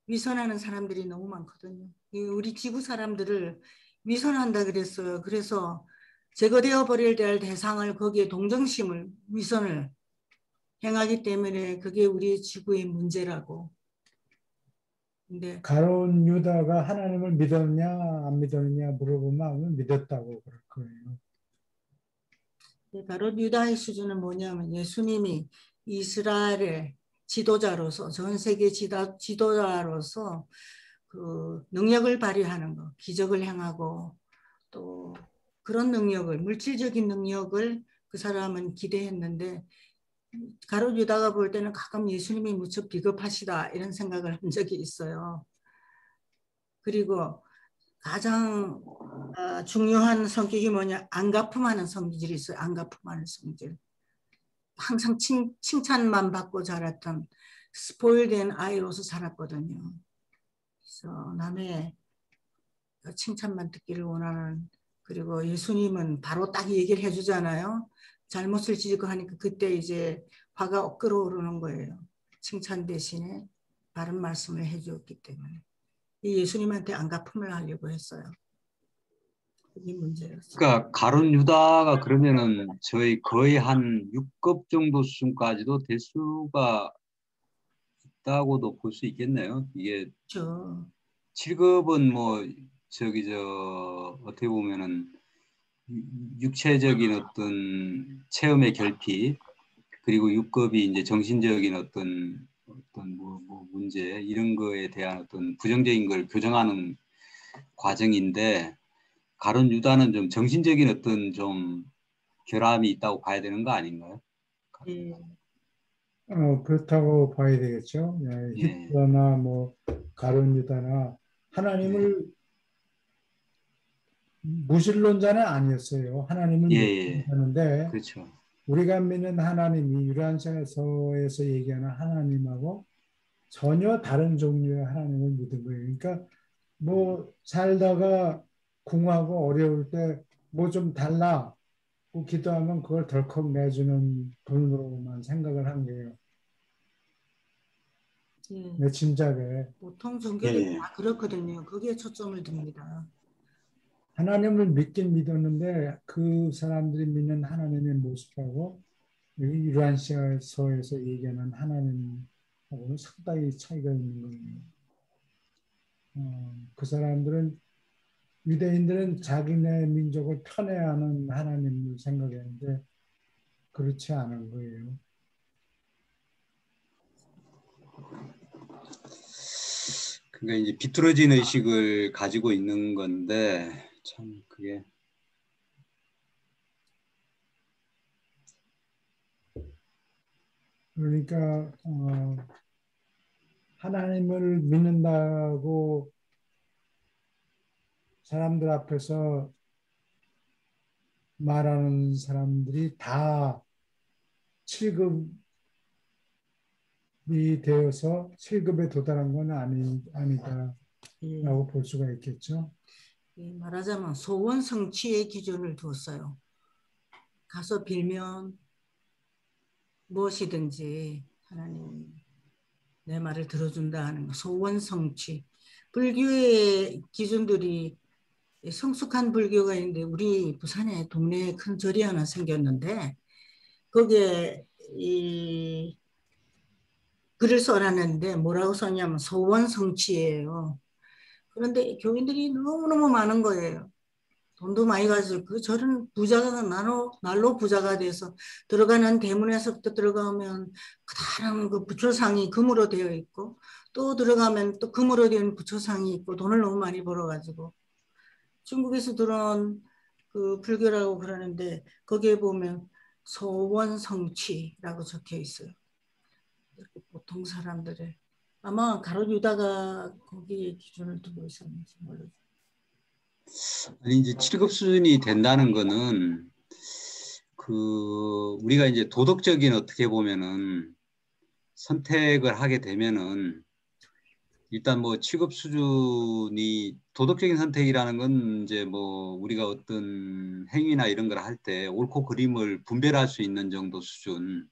위선하는 사람들이 너무 많거든요. 우리 지구 사람들을 위선한다 그랬어요. 그래서 제거되어 버릴 될 대상을 거기에 동정심을 위선을 행하기 때문에 그게 우리 지구의 문제라고. 근데 가룟 유다가 하나님을 믿었냐 안 믿었냐 물어보면 믿었다고 그럴 거예요. 바로 유다의 수준은 뭐냐면 예수님이 이스라엘의 지도자로서 전 세계 지도자로서 그 능력을 발휘하는 거, 기적을 행하고 또 그런 능력을 물질적인 능력을 그 사람은 기대했는데 가룟 유다가 볼 때는 가끔 예수님이 무척 비겁하시다 이런 생각을 한 적이 있어요. 그리고 가장 중요한 성격이 뭐냐? 안가품하는 성질이 있어요. 안가품하는 성질. 항상 칭찬만 받고 자랐던 스포일된 아이로서 살았거든요. 그래서 남의 칭찬만 듣기를 원하는 그리고 예수님은 바로 딱 얘기를 해주잖아요. 잘못을 지적하고 하니까 그때 이제 화가 끓어오르는 거예요. 칭찬 대신에 바른 말씀을 해주었기 때문에. 이 예수님한테 안가품을 하려고 했어요. 그게 문제였어요. 그러니까 가룟 유다가 그러면은 저희 거의 한 6급 정도 수준까지도 될 수가 있다고도 볼 수 있겠네요. 이게 그렇죠. 7급은 뭐 어떻게 보면은 육체적인 어떤 체험의 결핍 그리고 6급이 이제 정신적인 어떤 뭐 문제 이런 거에 대한 어떤 부정적인 걸 교정하는 과정인데 가룟 유다는 좀 정신적인 어떤 좀 결함이 있다고 봐야 되는 거 아닌가요? 예. 그렇다고 봐야 되겠죠. 예. 히트러나 뭐 가룟 유다나 하나님을 무신론자는 아니었어요. 하나님을 믿는데 그렇죠. 우리가 믿는 하나님이 유란서에서 얘기하는 하나님하고 전혀 다른 종류의 하나님을 믿은 거예요. 그러니까 뭐 살다가 궁하고 어려울 때 뭐 좀 달라고 기도하면 그걸 덜컥 내주는 돈으로만 생각을 한 거예요. 예. 내 짐작에. 보통 종교들 예. 다 그렇거든요. 거기에 초점을 둡니다. 하나님을 믿긴 믿었는데 그 사람들이 믿는 하나님의 모습하고 이러한 시에서 얘기하는 하나님하고는 상당히 차이가 있는 거예요. 그 사람들은 유대인들은 자기네 민족을 편애하는 하나님을 생각했는데 그렇지 않은 거예요. 그러니까 이제 비뚤어진 의식을 가지고 있는 건데 참 그게 그러니까 하나님을 믿는다고 사람들 앞에서 말하는 사람들이 다 7급이 되어서 7급에 도달한 건 아니다라고 예. 볼 수가 있겠죠. 예, 말하자면 소원 성취의 기준을 두었어요. 가서 빌면 무엇이든지 하나님이 내 말을 들어준다 하는 거. 소원 성취. 불교의 기준들이 성숙한 불교가 있는데 우리 부산에 동네에 큰 절이 하나 생겼는데 거기에 이 글을 써놨는데 뭐라고 썼냐면 소원 성취예요. 그런데 교인들이 너무너무 많은 거예요. 돈도 많이 가지고 그 절은 부자가 날로 부자가 돼서 들어가는 대문에서부터 들어가면 커다란 그 부처상이 금으로 되어 있고 또 들어가면 또 금으로 된 부처상이 있고 돈을 너무 많이 벌어가지고 중국에서 들어온 그 불교라고 그러는데 거기에 보면 소원성취라고 적혀 있어요. 보통 사람들의 아마 가롯 유다가 거기에 기준을 두고 있었는지 모르죠. 아니 이제 7급 수준이 된다는 거는 그 우리가 이제 도덕적인 어떻게 보면은 선택을 하게 되면은 일단 뭐 7급 수준이 도덕적인 선택이라는 건 이제 뭐 우리가 어떤 행위나 이런 걸 할 때 옳고 그름을 분별할 수 있는 정도 수준.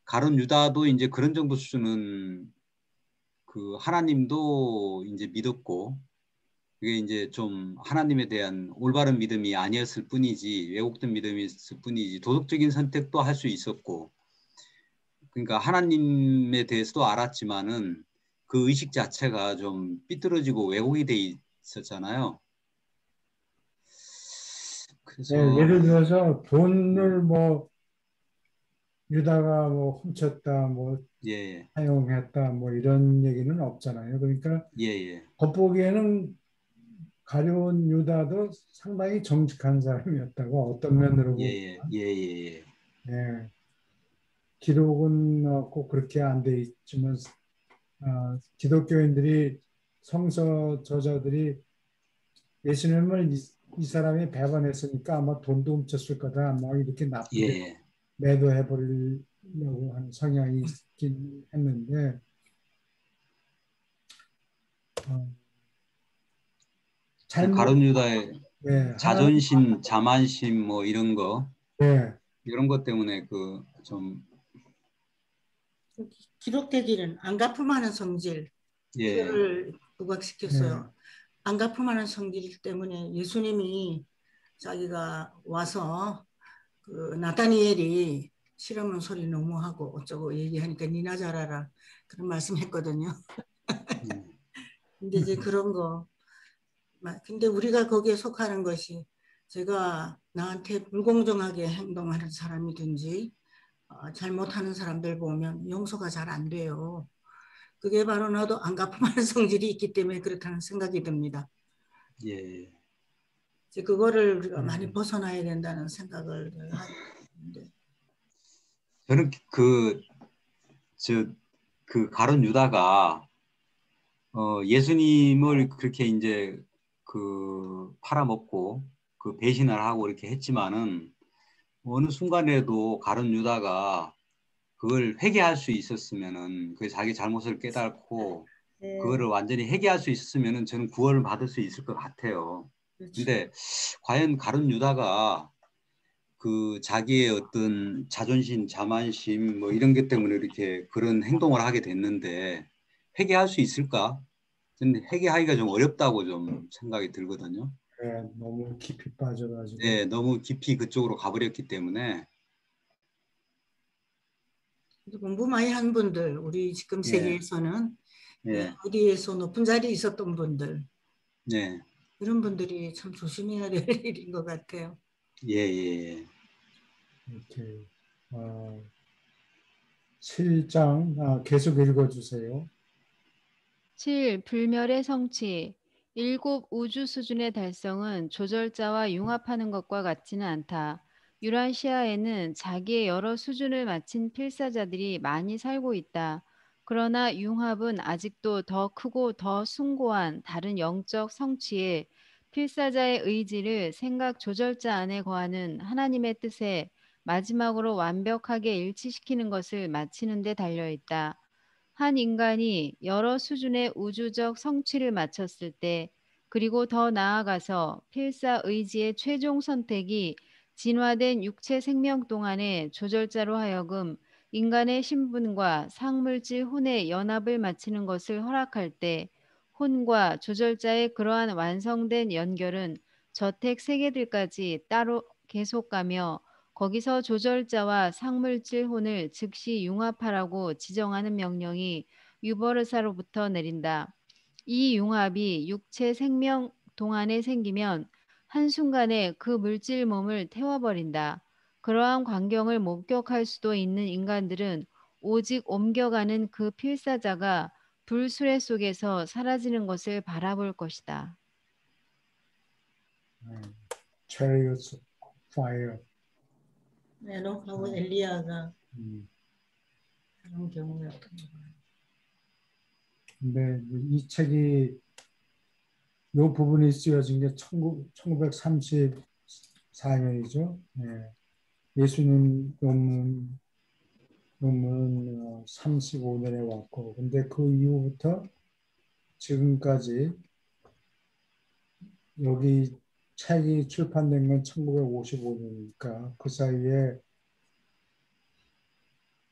가룟 유다도 이제 그런 정도 수준은 그 하나님도 이제 믿었고 그게 이제 좀 하나님에 대한 올바른 믿음이 아니었을 뿐이지 왜곡된 믿음이었을 뿐이지 도덕적인 선택도 할 수 있었고 그러니까 하나님에 대해서도 알았지만은 그 의식 자체가 좀 삐뚤어지고 왜곡이 돼 있었잖아요. 그래서 네, 예를 들어서 돈을 뭐 유다가 뭐 훔쳤다, 뭐 예, 사용했다, 뭐 이런 얘기는 없잖아요. 그러니까 예, 예, 겉보기에는 가룟 유다도 상당히 정직한 사람이었다고 어떤 면으로 보면 예, 예, 예, 예. 예, 기록은 꼭 그렇게 안 돼 있지만 기독교인들이 성서 저자들이 예수님을 이 사람이 배반했으니까 아마 돈도 훔쳤을 거다. 막 이렇게 나쁘게 예. 매도해 버리려고 하는 성향이 있긴 했는데 그 잘못 가룟 유다의 예, 하나님 자존심, 자만심 뭐 이런 거 예, 이런 것 때문에 그 좀 기록되기는 안 갚음하는 성질 예, 이거를 부각시켰어요. 안 갚음하는 성질 때문에 예수님이 자기가 와서 그 나다니엘이 싫으면 소리 너무 하고 어쩌고 얘기하니까 니나 잘하라 그런 말씀했거든요. 근데 이제 그런 거 근데 우리가 거기에 속하는 것이 제가 나한테 불공정하게 행동하는 사람이든지 잘못하는 사람들 보면 용서가 잘 안 돼요. 그게 바로 나도 안 갚음하는 성질이 있기 때문에 그렇다는 생각이 듭니다. 예. 이제 그거를 우리가 많이 벗어나야 된다는 생각을 하는데 저는 그 가룟 유다가 예수님을 그렇게 이제 그 팔아먹고 그 배신을 하고 이렇게 했지만은 어느 순간에도 가룟 유다가 그걸 회개할 수 있었으면은 그 자기 잘못을 깨닫고 네. 그거를 완전히 해결할 수 있었으면은 저는 구원을 받을 수 있을 것 같아요. 그렇죠. 근데 과연 가룟 유다가 그 자기의 어떤 자존심, 자만심 뭐 이런 것 때문에 이렇게 그런 행동을 하게 됐는데 회개할 수 있을까? 저는 회개하기가 좀 어렵다고 좀 생각이 들거든요. 네, 너무 깊이 빠져가지고. 네, 너무 깊이 그쪽으로 가버렸기 때문에. 공부 많이 한 분들, 우리 지금 예. 세계에서는 예, 어디에서 높은 자리에 있었던 분들, 네, 이런 분들이 참 조심해야 될 일인 것 같아요. 예, 예. 이렇게 7장 계속 읽어주세요. 7. 불멸의 성취. 7. 우주 수준의 달성은 조절자와 융합하는 것과 같지는 않다. 유라시아에는 자기의 여러 수준을 마친 필사자들이 많이 살고 있다. 그러나 융합은 아직도 더 크고 더 숭고한 다른 영적 성취에 필사자의 의지를 생각 조절자 안에 거하는 하나님의 뜻에 마지막으로 완벽하게 일치시키는 것을 마치는 데 달려 있다. 한 인간이 여러 수준의 우주적 성취를 마쳤을 때, 그리고 더 나아가서 필사 의지의 최종 선택이 진화된 육체 생명 동안의 조절자로 하여금 인간의 신분과 상물질 혼의 연합을 마치는 것을 허락할 때, 혼과 조절자의 그러한 완성된 연결은 저택 세계들까지 따로 계속가며 거기서 조절자와 상물질 혼을 즉시 융합하라고 지정하는 명령이 유버르사로부터 내린다. 이 융합이 육체 생명 동안에 생기면 한순간에 그 물질 몸을 태워버린다. 그러한 광경을 목격할 수도 있는 인간들은 오직 옮겨가는 그 필사자가 불수레 속에서 사라지는 것을 바라볼 것이다. Chariots of Fire. 에녹하고 엘리야가 그런 경우였던 거예요. 근데 이 책이 이 부분이 쓰여진 게 1934년이죠. 예수님 논문 35년에 왔고, 근데 그 이후부터 지금까지 여기 책이 출판된 건 1955년이니까 그 사이에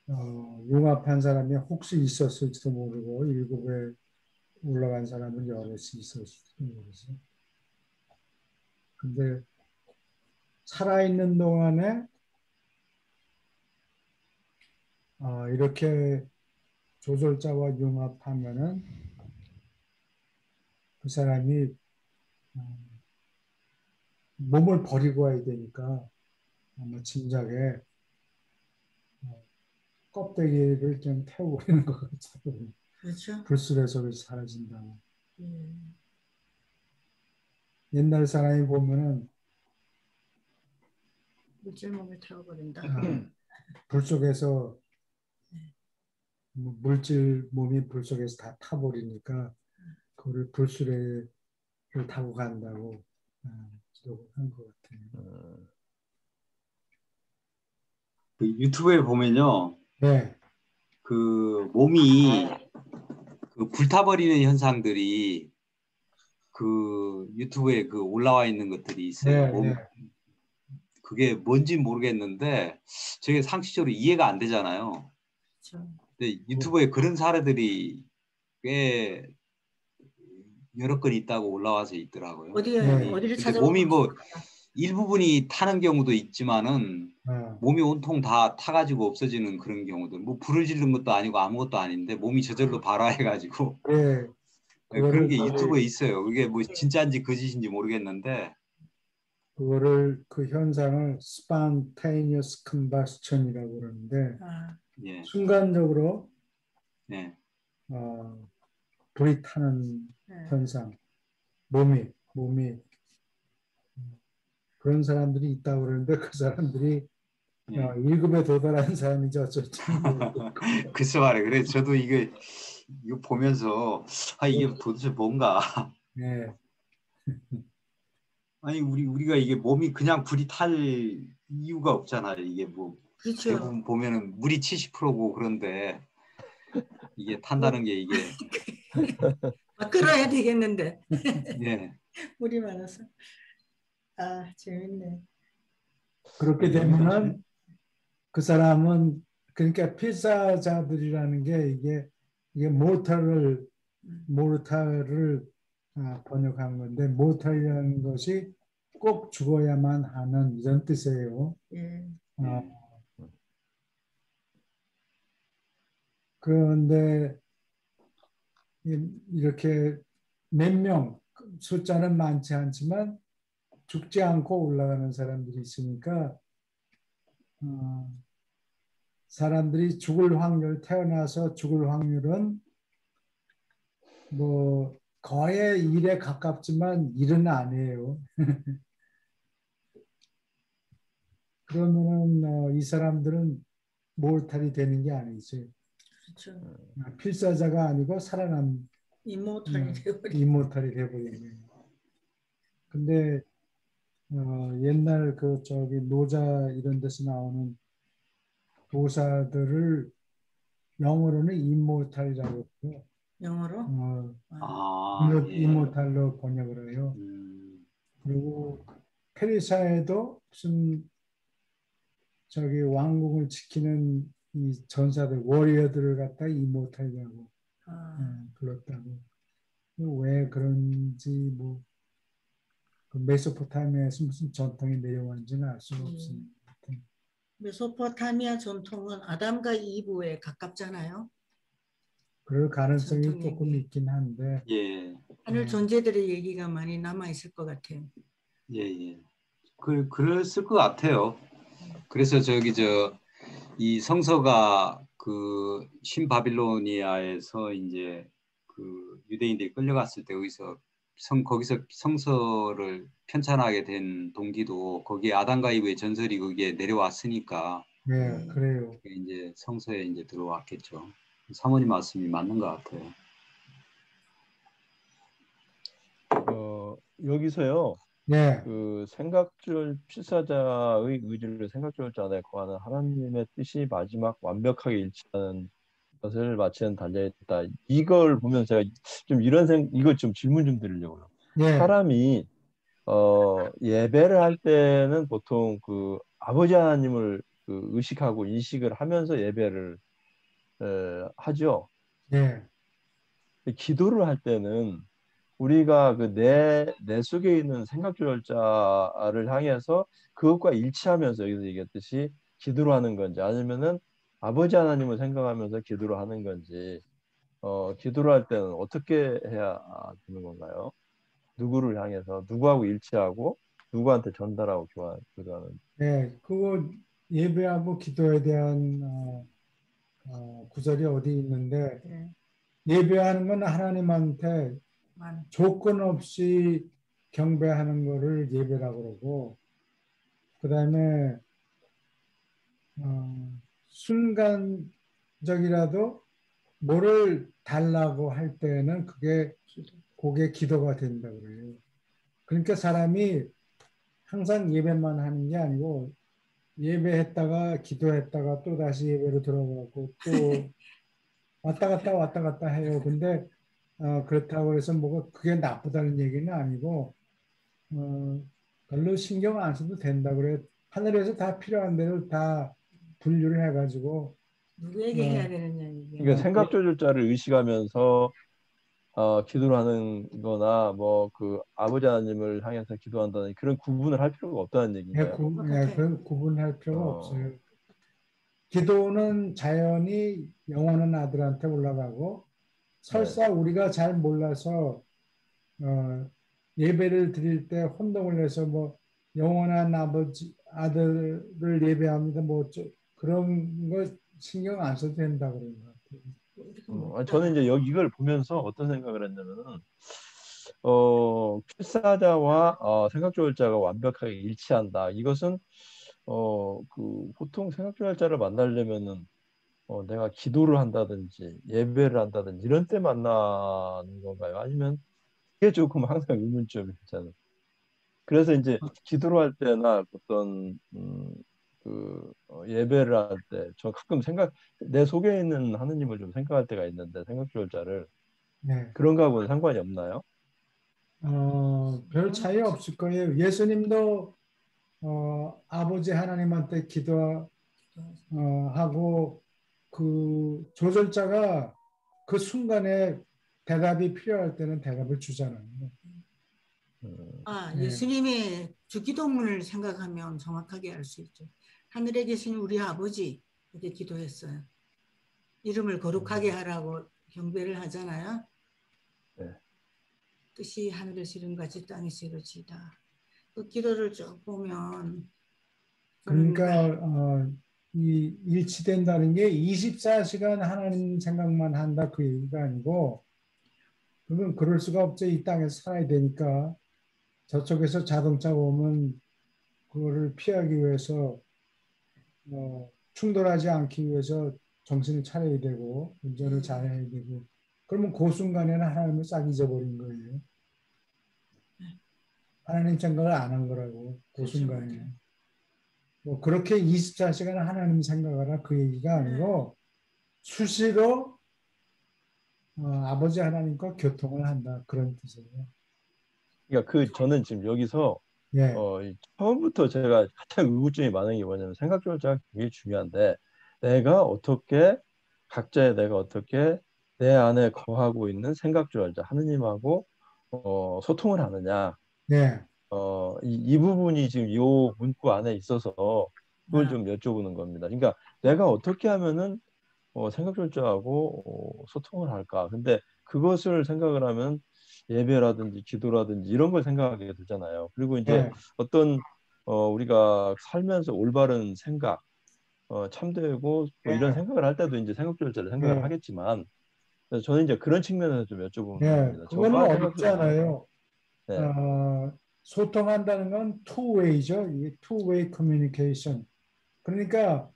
융합한 사람이 혹시 있었을지도 모르고 일곱에 올라간 사람은 여럿이 있었을지도 모르죠. 근데 살아있는 동안에 이렇게 조절자와 융합하면은 그 사람이 몸을 버리고 와야 되니까 아마 진작에 껍데기를 좀 태워버리는 것 같아요. 그렇죠? 불술의 속에서 사라진다. 옛날 사람이 보면은 물질 몸을 태워버린다. 불 속에서 물질 몸이 불 속에서 다 타버리니까 그거를 불수레를 타고 간다고 기록을 한 것 같아요. 그 유튜브에 보면요, 네, 그 몸이 그 불타버리는 현상들이 그 유튜브에 그 올라와 있는 것들이 있어요. 네. 그게 뭔지 모르겠는데 저게 상식적으로 이해가 안 되잖아요. 그렇죠. 근데 유튜브에 그런 사례들이 꽤 여러 건 있다고 올라와서 있더라고요. 어디를 근데 찾아보면 몸이 뭐 일부분이 타는 경우도 있지만은 몸이 온통 다 타가지고 없어지는 그런 경우들. 뭐 불을 지른 것도 아니고 아무것도 아닌데 몸이 저절로 발화해가지고 네, 그런 게 유튜브에 있어요. 그게 뭐 진짜인지 거짓인지 모르겠는데 그거를 그 현상을 spontaneous combustion이라고 그러는데 예. 순간적으로 예. 불이 타는 현상, 몸이 그런 사람들이 있다고 그러는데 그 사람들이 1급에 도달한 사람인지 어쩔지 모르겠고. 글쎄 말이에요. 그래서 저도 이거 보면서 이게 도대체 뭔가. 네. 아니 우리가 이게 몸이 그냥 불이 탈 이유가 없잖아요. 이게 뭐 그렇죠. 대부분 보면은 물이 70%고 그런데 이게 탄다는 게 이게 막 끌어야 되겠는데 예. 물이 많아서. 아, 재밌네. 그렇게 여기서 되면은 그 사람은 그러니까 필사자들이라는 게 이게 모르탈을 번역한 건데 모탈이라는 것이 꼭 죽어야만 하는 이런 뜻이에요. 예. 어, 예. 그런데 이렇게 몇 명, 숫자는 많지 않지만 죽지 않고 올라가는 사람들이 있으니까 어, 사람들이 죽을 확률, 태어나서 죽을 확률은 뭐 거의 1에 가깝지만 1은 아니에요. 그러면은 이 사람들은 몰탈이 되는 게 아니지. 그렇죠. 필사자가 아니고 살아남 이모탈이 되어버린. 이모탈이 되어버리는 거예요. 근데 옛날 그 저기 노자 이런 데서 나오는 도사들을 영어로는 이모탈이라고 해요. 영어로? 아, 예. 이모탈로 번역을 해요. 그리고 페르시아에도 무슨 저기 왕국을 지키는 이 전사들 워리어들을 갖다 이모탈이라고 불렀다고. 왜 그런지 뭐 그 메소포타미아에서 무슨 전통이 내려왔는지는 알 수가 없습니다. 메소포타미아 전통은 아담과 이브에 가깝잖아요. 그럴 가능성이 전통 조금 얘기. 있긴 한데 예. 하늘 존재들의 얘기가 많이 남아 있을 것 같아요. 예, 예. 그랬을 것 같아요. 그래서 이 성서가 그 신바빌로니아에서 이제 그 유대인들이 끌려갔을 때 거기서 성서를 편찬하게 된 동기도 거기에 아담과 이브의 전설이 거기에 내려왔으니까 네, 그래요. 그게 이제 성서에 이제 들어왔겠죠. 사모님 말씀이 맞는 것 같아요. 여기서요. 네, 그 생각줄 필사자의 의지를 생각줄 안에 거하는 하나님의 뜻이 마지막 완벽하게 일치하는 것을 마치는 달려있다. 이걸 보면 제가 좀 이거 좀 질문 좀 드리려고요. 네, 사람이 예배를 할 때는 보통 그 아버지 하나님을 그 의식하고 인식을 하면서 예배를 하죠. 네, 기도를 할 때는 우리가 그 내 속에 있는 생각조절자를 향해서 그것과 일치하면서 여기서 얘기했듯이 기도를 하는 건지 아니면은 아버지 하나님을 생각하면서 기도를 하는 건지 기도를 할 때는 어떻게 해야 되는 건가요? 누구를 향해서 누구하고 일치하고 누구한테 전달하고 기도하는. 네. 그거 예배하고 기도에 대한 구절이 어디 있는데 네. 예배하는 건 하나님한테 조건 없이 경배하는 거를 예배라고 그러고 그다음에 순간적이라도 뭐를 달라고 할 때는 그게 기도가 된다 그래요. 그러니까 사람이 항상 예배만 하는 게 아니고 예배했다가 기도했다가 또 다시 예배로 들어가고 또 왔다 갔다 해요. 근데 그렇다고 해서 뭐가 그게 나쁘다는 얘기는 아니고 별로 신경 안 써도 된다 그래. 하늘에서 다 필요한 대로 다 분류를 해가지고 누구에게 해야 되느냐 이게. 그러니까 생각 조절자를 의식하면서 기도를 하는 거나 뭐 그 아버지 하나님을 향해서 기도한다는 그런 구분을 할 필요가 없다는 얘기인가요? 그 구분할 필요가 어, 없어요. 기도는 자연히 영원한 아들한테 올라가고 설사 우리가 잘 몰라서 예배를 드릴 때 혼동을 내서 뭐 영원한 아들을 예배합니다. 뭐 그런 거 신경 안 써도 된다 그런 것 같아요. 저는 이제 이걸 보면서 어떤 생각을 했냐면은 필사자와 생각조절자가 완벽하게 일치한다. 이것은 그 보통 생각조절자를 만나려면은 내가 기도를 한다든지 예배를 한다든지 이런 때 만나는 건가요? 아니면 그게 조금 항상 의문점이잖아요. 그래서 이제 기도를 할 때나 어떤 예배를 할 때 저 가끔 내 속에 있는 하느님을 좀 생각할 때가 있는데 생각조절자를 네. 그런 거하고는 상관이 없나요? 별 차이 없을 거예요. 예수님도 아버지 하나님한테 기도하고 그 조절자가 그 순간에 대답이 필요할 때는 대답을 주잖아요. 네. 예수님의 주기도문을 생각하면 정확하게 알 수 있죠. 하늘에 계신 우리 아버지 이렇게 기도했어요. 이름을 거룩하게 하라고 경배를 하잖아요. 네. 뜻이 하늘에서 이룬같이 땅에서 이루어지이다. 그 기도를 쭉 보면 그러니까 이 일치된다는 게 24시간 하나님 생각만 한다 그 얘기가 아니고 그러면 그럴 수가 없죠. 이 땅에서 살아야 되니까 저쪽에서 자동차 오면 그거를 피하기 위해서 충돌하지 않기 위해서 정신을 차려야 되고 운전을 잘해야 되고 그러면 그 순간에는 하나님을 싹 잊어버린 거예요. 하나님 생각을 안 한 거라고 그 순간에. 뭐 그렇게 24시간 하나님 생각하라 그 얘기가 아니고 수시로 아버지 하나님과 교통을 한다 그런 뜻이에요. 그러니까 저는 지금 여기서 예, 이 처음부터 제가 가장 의구점이 많은 게 뭐냐면 생각 조절자가 굉장히 중요한데 내가 어떻게 내 안에 거하고 있는 생각 조절자 하느님하고 소통을 하느냐 예, 이 부분이 지금 이 문구 안에 있어서 그걸 좀 여쭤보는 겁니다. 그러니까 내가 어떻게 하면은 생각절제하고 소통을 할까? 근데 그것을 생각을 하면 예배라든지 기도라든지 이런 걸 생각하게 되잖아요. 그리고 이제 예, 어떤 우리가 살면서 올바른 생각, 참되고 뭐 이런 예, 생각을 할 때도 이제 생각절제를 생각을 예, 하겠지만 그래서 저는 이제 그런 측면에서 좀 여쭤보는 예. 겁니다. 그거는 저가 어렵지 생각절제, 않아요. 네, 소통한다는 건 two-way죠. 이게 two-way communication. 그러니까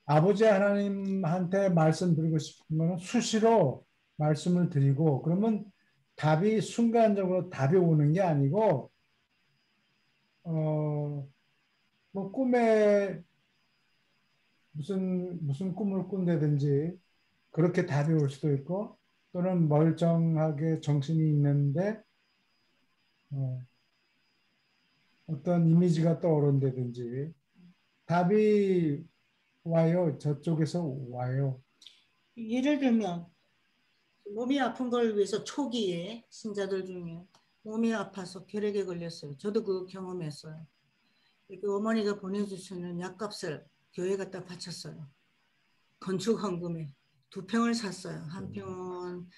아버지 하나님한테 말씀드리고 싶은 거는 수시로 말씀을 드리고 그러면 답이 순간적으로 답이 오는 게 아니고 뭐 꿈에 무슨 꿈을 꾼다든지 그렇게 답이 올 수도 있고 또는 멀쩡하게 정신이 있는데 어, 어떤 이미지가 떠오른다든지 답이 와요. 저쪽에서 와요. 예를 들면 몸이 아픈 걸 위해서 초기에 신자들 중에 몸이 아파서 혈액에 걸렸어요. 저도 그 경험했어요. 그 어머니가 보내주시는 약값을 교회 갖다 바쳤어요. 건축 헌금에 2평을 샀어요. 한 평은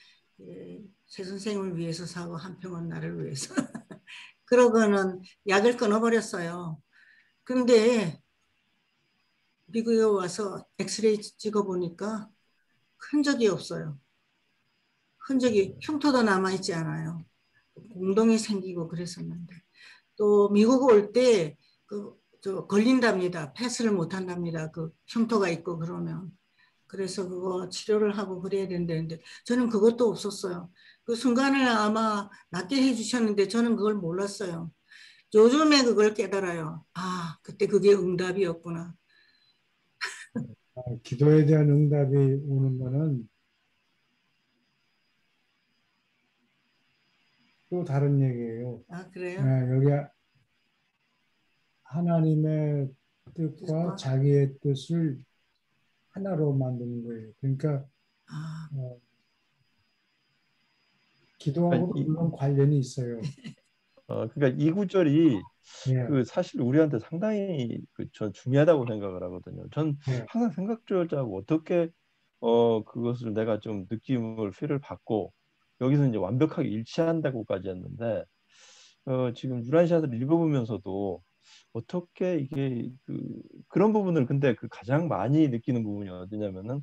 새 선생님을 위해서 사고 한 평은 나를 위해서. 그러고는 약을 끊어버렸어요. 근데 미국에 와서 엑스레이 찍어보니까 흔적이 없어요. 흔적이 흉터도 남아있지 않아요. 공동이 생기고 그랬었는데 또 미국 올 때 걸린답니다. 패스를 못한답니다. 그 흉터가 있고 그러면 그래서 그거 치료를 하고 그래야 된다는데 저는 그것도 없었어요. 그 순간을 아마 낫게 해주셨는데 저는 그걸 몰랐어요. 요즘에 그걸 깨달아요. 그때 그게 응답이었구나. 기도에 대한 응답이 오는 거는 또 다른 얘기예요. 그래요? 여기 하나님의 뜻과 자기의 뜻을 하나로 만드는 거예요. 그러니까 어, 기도하고도 물론 관련이 있어요. 그러니까 이 구절이 예, 사실 우리한테 상당히 전 중요하다고 생각을 하거든요. 전 예, 항상 생각조절자하고 어떻게 그것을 내가 좀 느낌을 필을 받고 여기서 이제 완벽하게 일치한다고까지 했는데 지금 유란시아를 읽어보면서도 어떻게 이게 그런 부분을 근데 가장 많이 느끼는 부분이 어디냐면은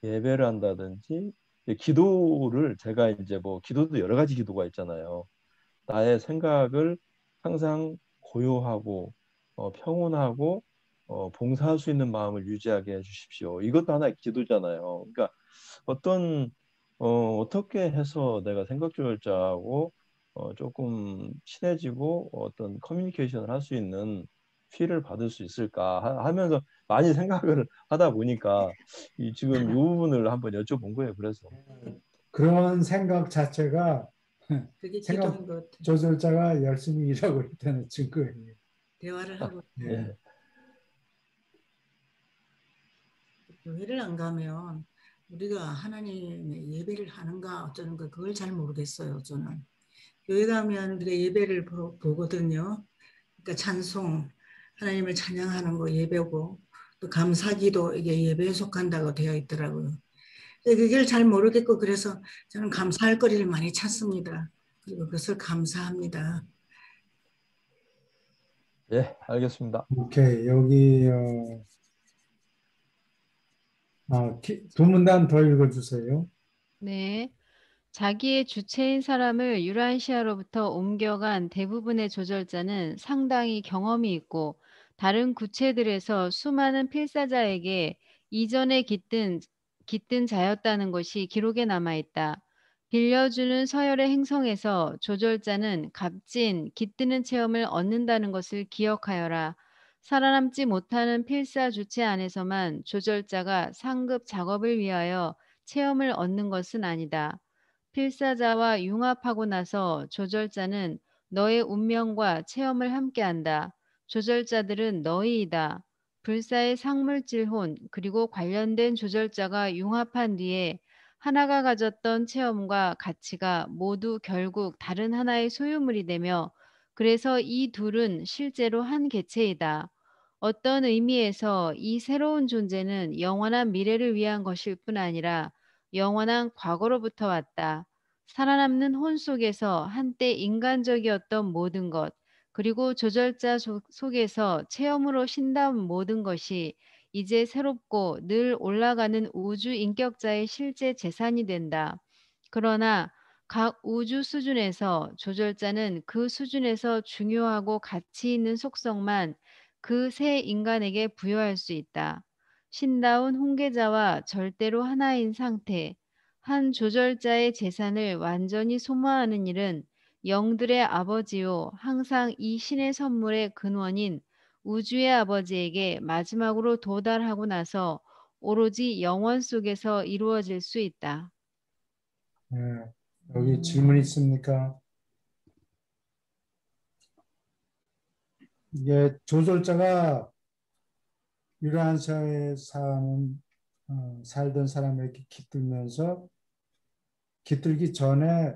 예배를 한다든지 기도를 제가 이제 뭐 기도도 여러 가지 기도가 있잖아요. 나의 생각을 항상 고요하고 평온하고 봉사할 수 있는 마음을 유지하게 해주십시오. 이것도 하나의 기도잖아요. 그러니까 어떤 어떻게 해서 내가 생각조절자하고 조금 친해지고 어떤 커뮤니케이션을 할 수 있는 피를 받을 수 있을까 하면서 많이 생각을 하다 보니까 지금 이 부분을 한번 여쭤본 거예요. 그래서 그런 생각 자체가 그게 생각 기도인 것 같아요. 조절자가 열심히 일하고 있다는 증거예요. 대화를 하고 예. 예. 교회를 안 가면 우리가 하나님의 예배를 하는가 어쩌는가 그걸 잘 모르겠어요. 저는 교회 가면 우리가 예배를 보거든요. 그러니까 찬송, 하나님을 찬양하는 거 예배고 또 감사기도 이게 예배에 속한다고 되어 있더라고요. 그걸 잘 모르겠고 그래서 저는 감사할 거리를 많이 찾습니다. 그리고 그것을 감사합니다. 예, 알겠습니다. 오케이. 여기 두 문단 더 읽어주세요. 네. 자기의 주체인 사람을 유라시아로부터 옮겨간 대부분의 조절자는 상당히 경험이 있고 다른 구체들에서 수많은 필사자에게 이전에 깃든 자였다는 것이 기록에 남아 있다. 빌려주는 서열의 행성에서 조절자는 값진 깃드는 체험을 얻는다는 것을 기억하여라. 살아남지 못하는 필사 주체 안에서만 조절자가 상급 작업을 위하여 체험을 얻는 것은 아니다. 필사자와 융합하고 나서 조절자는 너의 운명과 체험을 함께한다. 조절자들은 너희이다. 불사의 상물질혼 그리고 관련된 조절자가 융합한 뒤에 하나가 가졌던 체험과 가치가 모두 결국 다른 하나의 소유물이 되며 그래서 이 둘은 실제로 한 개체이다. 어떤 의미에서 이 새로운 존재는 영원한 미래를 위한 것일 뿐 아니라 영원한 과거로부터 왔다. 살아남는 혼 속에서 한때 인간적이었던 모든 것, 그리고 조절자 속에서 체험으로 신다운 모든 것이 이제 새롭고 늘 올라가는 우주 인격자의 실제 재산이 된다. 그러나 각 우주 수준에서 조절자는 그 수준에서 중요하고 가치 있는 속성만 그 새 인간에게 부여할 수 있다. 신다운 훈계자와 절대로 하나인 상태, 한 조절자의 재산을 완전히 소모하는 일은 영들의 아버지요 항상 이 신의 선물의 근원인 우주의 아버지에게 마지막으로 도달하고 나서 오로지 영원 속에서 이루어질 수 있다. 예. 여기 질문 있습니까? 이게 조절자가 유라시아에 살던 사람에게 깃들기 전에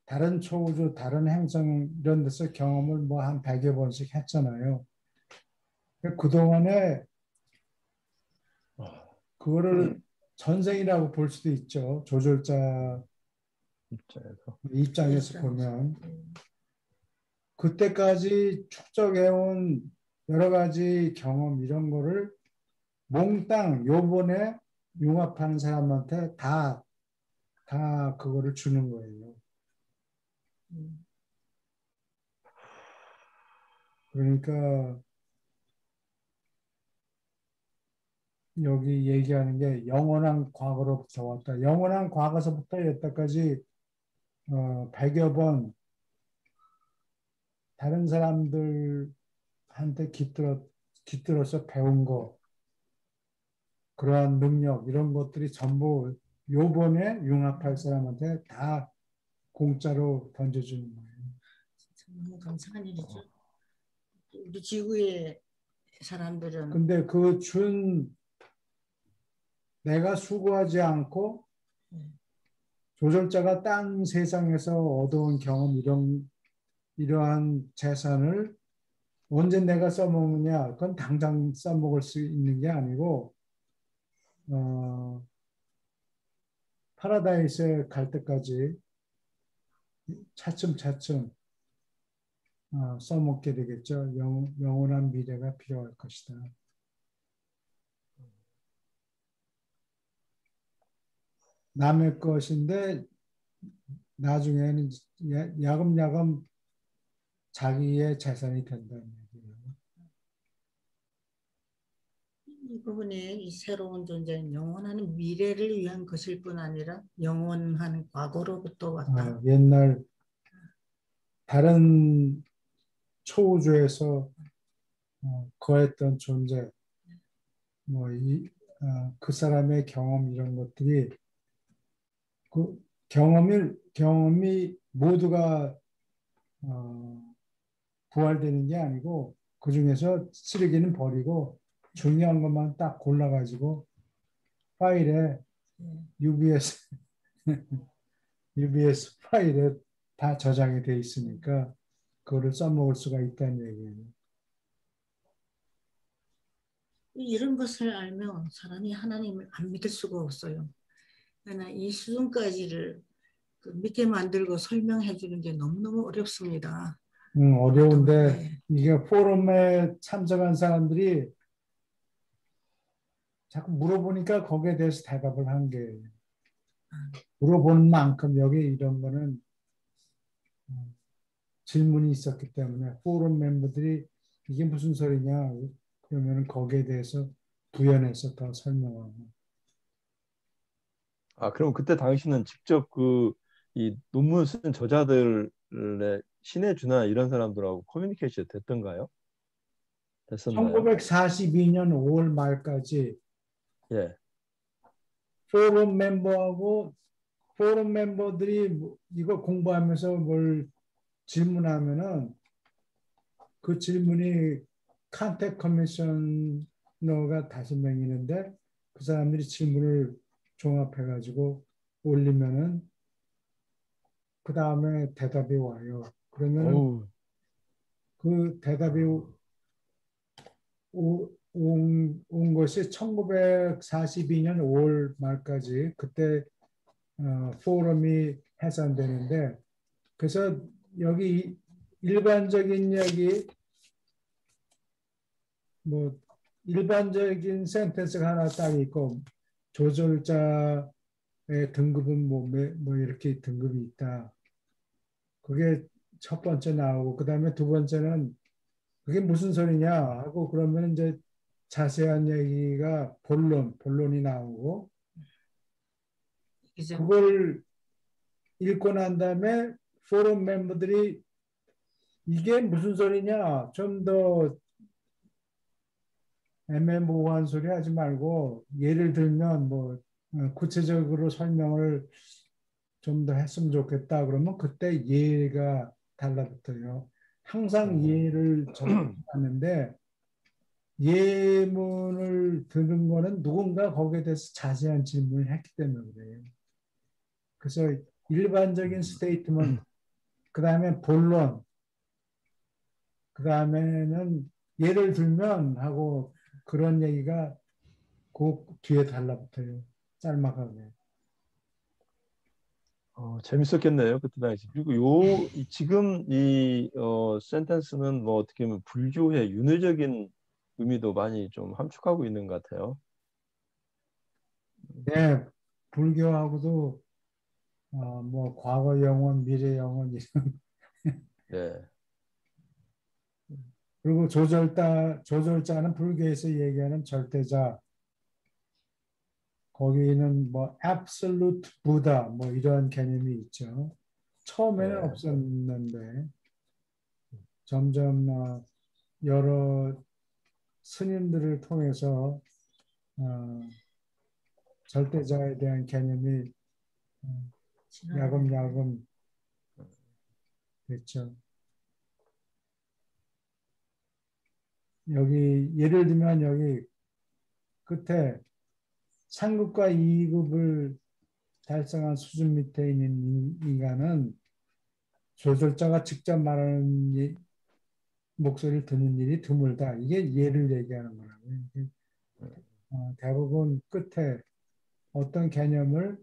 다른 초우주, 다른 행성 이런 데서 경험을 뭐 한 100여 번씩 했잖아요. 그동안에 그거를 전생이라고 볼 수도 있죠. 조절자 입장에서. 입장에서 보면 그때까지 축적해온 여러 가지 경험 이런 거를 몽땅 요번에 융합하는 사람한테 다 그거를 주는 거예요. 그러니까 여기 얘기하는 게 영원한 과거로부터 왔다. 영원한 과거서부터 여태까지 100여 번 다른 사람들한테 깃들어서 배운 거, 그러한 능력 이런 것들이 전부 요번에 융합할 사람한테 다 공짜로 던져주는 거예요. 너무 감사한 일이죠. 우리 지구의 사람들은 근데 내가 수고하지 않고 조절자가 땅 세상에서 얻어온 경험 이러한 재산을 언제 내가 써먹느냐? 그건 당장 써먹을 수 있는 게 아니고 파라다이스에 갈 때까지 차츰차츰 써먹게 되겠죠. 영원한 미래가 필요할 것이다. 남의 것인데 나중에는 야금야금 자기의 재산이 된다는 얘기예요. 이 부분에 이 새로운 존재는 영원한 미래를 위한 것일 뿐 아니라 영원한 과거로부터 왔다. 옛날 다른 초우주에서 거했던 존재, 그 사람의 경험 이런 것들이 경험이 모두가 부활되는 게 아니고 그 중에서 쓰레기는 버리고 중요한 것만 딱 골라가지고 파일에 UBS UBS 파일에 다 저장이 돼 있으니까 그거를 써먹을 수가 있다는 얘기예요. 이런 것을 알면 사람이 하나님을 안 믿을 수가 없어요. 그러나 이 수준까지를 믿게 만들고 설명해 주는 게 너무너무 어렵습니다. 어려운데 네. 이게 포럼에 참석한 사람들이 자꾸 물어보니까 거기에 대해서 대답을 한 게 물어본 만큼 여기 이런 거는 질문이 있었기 때문에 포럼 멤버들이 이게 무슨 소리냐 그러면 거기에 대해서 부연해서 더 설명하고. 아, 그럼 그때 당신은 직접 그 이 논문 쓴 저자들의 신해 주나 이런 사람들하고 커뮤니케이션 됐던가요? 됐었나요? 1942년 5월 말까지 예. 포럼 멤버들이 이거 공부하면서 뭘 질문하면은 그 질문이 컨택 커미셔너가 5명이는데 그 사람들이 질문을 종합해가지고 올리면은 그 다음에 대답이 와요. 그러면은 어우, 그 대답이 온 것이 1942년 5월 말까지 그때 포럼이 해산되는데 그래서 여기 일반적인 얘기 뭐 일반적인 센텐스가 하나 딱 있고 조절자의 등급은 뭐 이렇게 등급이 있다. 그게 첫 번째 나오고 그다음에 두 번째는 그게 무슨 소리냐 하고 그러면 이제 자세한 얘기가 본론이 나오고 이제 그걸 읽고 난 다음에 포럼 멤버들이 이게 무슨 소리냐 좀 더 애매모호한 소리 하지 말고 예를 들면 뭐 구체적으로 설명을 좀 더 했으면 좋겠다 그러면 그때 예가 달라붙어요. 항상 예를 적는데 예문을 드는 거는 누군가 거기에 대해서 자세한 질문을 했기 때문에 그래요. 그래서 일반적인 스테이트먼트, 그 다음에 본론, 그 다음에는 예를 들면 하고 그런 얘기가 그 뒤에 달라붙어요. 짤막하게. 재밌었겠네요. 그때 당시. 그리고 지금 이 센텐스는 뭐 어떻게 보면 불교의 윤회적인 의미도 많이 좀 함축하고 있는 것 같아요. 네, 불교하고도 뭐 과거 영혼, 미래 영혼 이런 네. 그리고 조절자는 불교에서 얘기하는 절대자 거기는 뭐 absolute 부다 뭐 이런 개념이 있죠. 처음에는 네. 없었는데 점점 여러 스님들을 통해서 절대자에 대한 개념이 야금야금 됐죠. 여기 예를 들면 여기 끝에 상급과 2급을 달성한 수준 밑에 있는 인간은 조절자가 직접 말하는 목소리를 듣는 일이 드물다. 이게 예를 얘기하는 거라고요. 대부분 끝에 어떤 개념을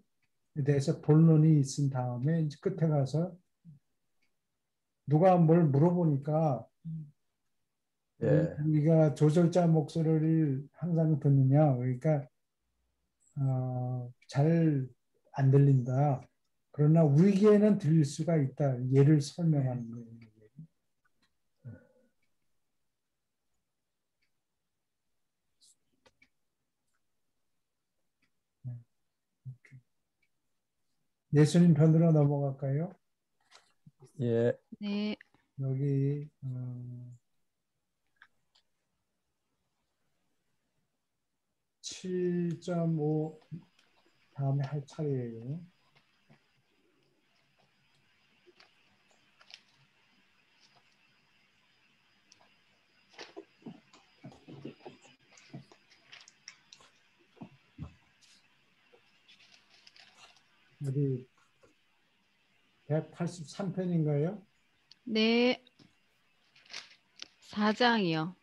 대해서 본론이 있은 다음에 이제 끝에 가서 누가 뭘 물어보니까 예. 우리가 조절자 목소리를 항상 듣느냐? 그러니까 잘 안 들린다. 그러나 우리에게는 들릴 수가 있다. 예를 설명하는 거예요. 예수님 편으로 넘어갈까요? 예. 네. 여기 7.5 다음에 할 차례예요. 어디 183편인가요? 네, 4장이요.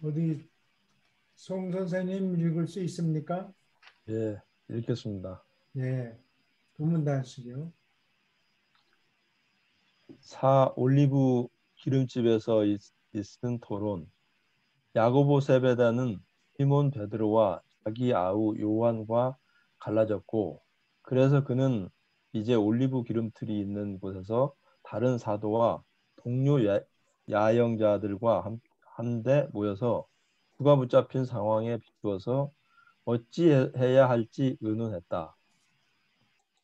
어디 송 선생님 읽을 수 있습니까? 예, 읽겠습니다. 예, 두문단식이요. 사 올리브 기름집에서 있은 토론. 야고보 세베다는 시몬 베드로와 자기 아우 요한과 갈라졌고, 그래서 그는 이제 올리브 기름틀이 있는 곳에서 다른 사도와 동료 야영자들과 한데 모여서 주가 붙잡힌 상황에 비추어서 어찌해야 할지 의논했다.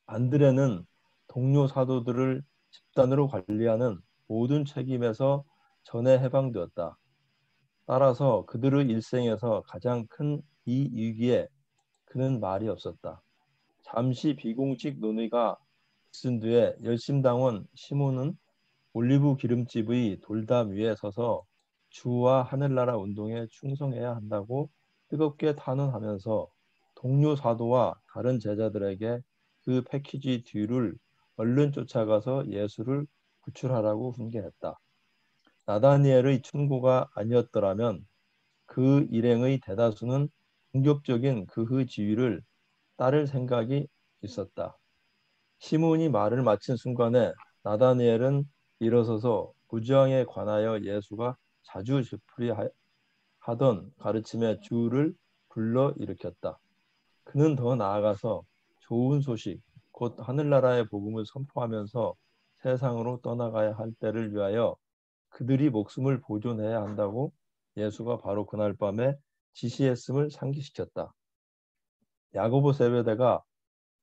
안드레는 동료 사도들을 집단으로 관리하는 모든 책임에서 전에 해방되었다. 따라서 그들의 일생에서 가장 큰 이 위기에 그는 말이 없었다. 잠시 비공식 논의가 있은 뒤에 열심당원 시몬은 올리브 기름집의 돌담 위에 서서 주와 하늘나라 운동에 충성해야 한다고 뜨겁게 탄원하면서 동료 사도와 다른 제자들에게 그 패키지 뒤를 얼른 쫓아가서 예수를 구출하라고 훈계했다. 나다니엘의 충고가 아니었더라면 그 일행의 대다수는 공격적인 그의 지위를 따를 생각이 있었다. 시몬이 말을 마친 순간에 나다니엘은 일어서서 부정에 관하여 예수가 자주 되풀이하던 가르침의 주를 불러 일으켰다. 그는 더 나아가서 좋은 소식, 곧 하늘나라의 복음을 선포하면서 세상으로 떠나가야 할 때를 위하여 그들이 목숨을 보존해야 한다고 예수가 바로 그날 밤에 지시했음을 상기시켰다. 야고보 세베대가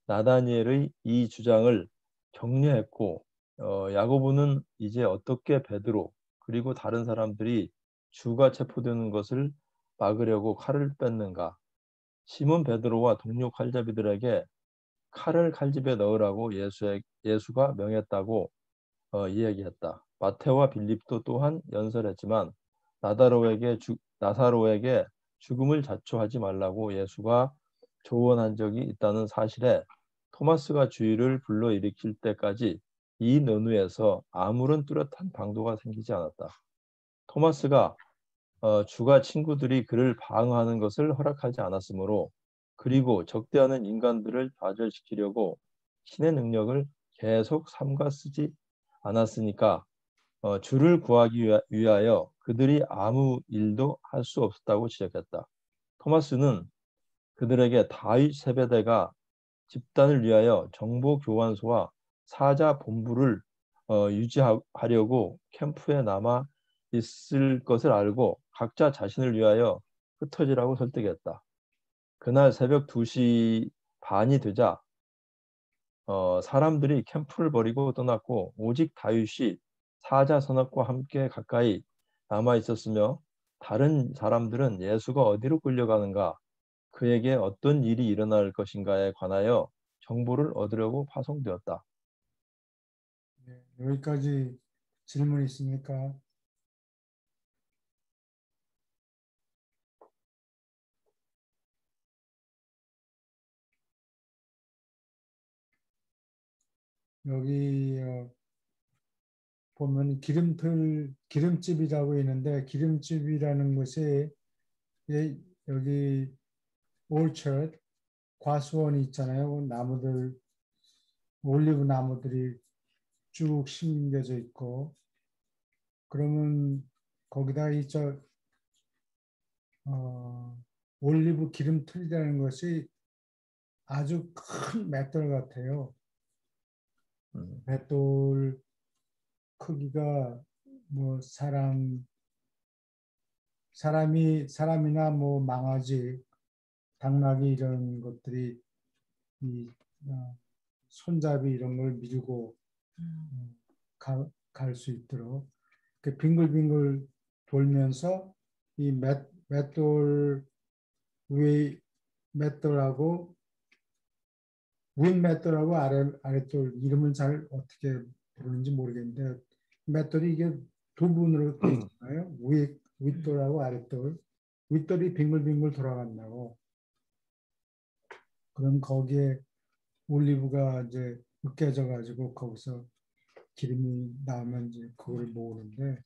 나다니엘의 이 주장을 격려했고 야고보는 이제 어떻게 베드로 그리고 다른 사람들이 주가 체포되는 것을 막으려고 칼을 뺐는가? 시몬 베드로와 동료 칼잡이들에게 칼을 칼집에 넣으라고 예수가 명했다고 이야기했다. 마테오와 빌립도 또한 연설했지만 나사로에게 죽음을 자초하지 말라고 예수가 조언한 적이 있다는 사실에 토마스가 주의를 불러일으킬 때까지 이 논의에서 아무런 뚜렷한 방도가 생기지 않았다. 토마스가 주가 친구들이 그를 방어하는 것을 허락하지 않았으므로 그리고 적대하는 인간들을 좌절시키려고 신의 능력을 계속 삼가 쓰지 않았으니까 주를 구하기 위하여 그들이 아무 일도 할 수 없었다고 지적했다. 토마스는 그들에게 다윗 세베대가 집단을 위하여 정보 교환소와 사자 본부를 유지하려고 캠프에 남아 있을 것을 알고 각자 자신을 위하여 흩어지라고 설득했다. 그날 새벽 2시 반이 되자 사람들이 캠프를 버리고 떠났고 오직 다윗이 사자 서넛과 함께 가까이 남아 있었으며 다른 사람들은 예수가 어디로 끌려가는가, 그에게 어떤 일이 일어날 것인가에 관하여 정보를 얻으려고 파송되었다. 네, 여기까지 질문 있습니까? 여기 보면 기름집이라고 있는데 기름집이라는 것이 여기 orchard, 과수원이 있잖아요. 나무들, 올리브 나무들이 쭉 심겨져 있고 그러면 거기다 올리브 기름틀이라는 것이 아주 큰 맷돌 같아요. 맷돌 크기가 뭐 사람이나 뭐 망아지, 당나귀 이런 것들이 이 손잡이 이런 걸 밀고 갈 수 있도록 빙글빙글 돌면서 이 맷돌 위에 맷돌하고 윗맷돌하고 아랫돌 이름은 잘 어떻게 부르는지 모르겠는데 맷돌이 이게 두 분으로 돼 있잖아요. 윗돌하고 아랫돌. 윗돌이 빙글빙글 돌아간다고. 그럼 거기에 올리브가 이제 으깨져 가지고 거기서 기름이 나오면 이제 그걸 모으는데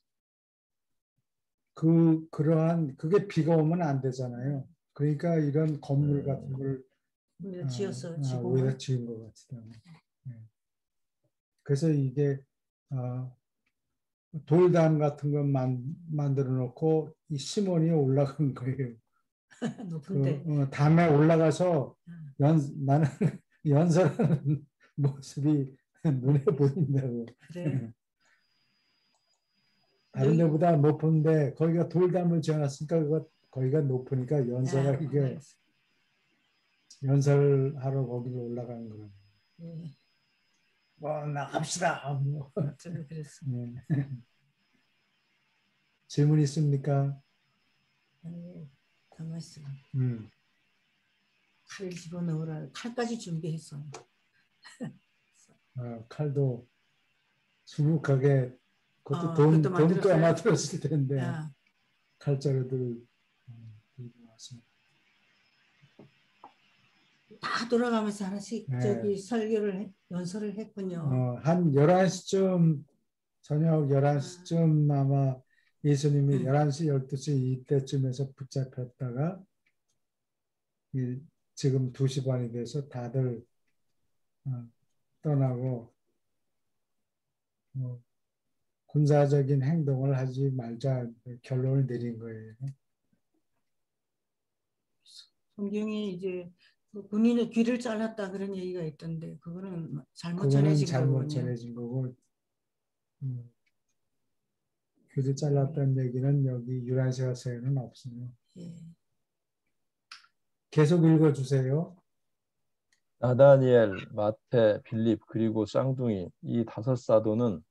그러한 그게 비가 오면 안 되잖아요. 그러니까 이런 건물 같은 걸 우리가 지어서 위에다 지은 것 같아요. 네. 그래서 이게 돌담 같은 거 만들어 놓고 이 시몬이 올라간 거예요. 높은데. 담에 올라가서 나는 연설하는 모습이 눈에 보인다고. 그래. 다른 데보다 높은데 거기가 돌담을 지어놨으니까 거기가 높으니까 연설하기가 연설하러 거기로 올라가는 거예요. 네. 나갑시다. 뭐. 저도 그랬어. 네. 질문 있습니까? 아니, 가만 있어. 음. 칼 집어넣으라. 칼까지 준비했어. 칼도 수북하게 그것도 그것도 돈 꽤나 들었을 텐데 야. 칼자루들 들고 와서 다 돌아가면서 하나씩 네. 저기 연설을 했군요. 한 11시쯤 저녁 11시쯤 아마 예수님이 11시 12시 이때쯤에서 붙잡혔다가 지금 2시 반이 돼서 다들 떠나고 군사적인 행동을 하지 말자 결론을 내린 거예요. 성경이 이제 군인의 귀를 잘랐다 그런 얘기가 있던데 그거는 잘못 그거는 전해진 잘못 거군요. 전해진 거고 귀를 잘랐다는 얘기는 여기 유라시아서에는 없어요. 예. 계속 읽어주세요. 나다니엘, 마태, 빌립 그리고 쌍둥이 이 5사도는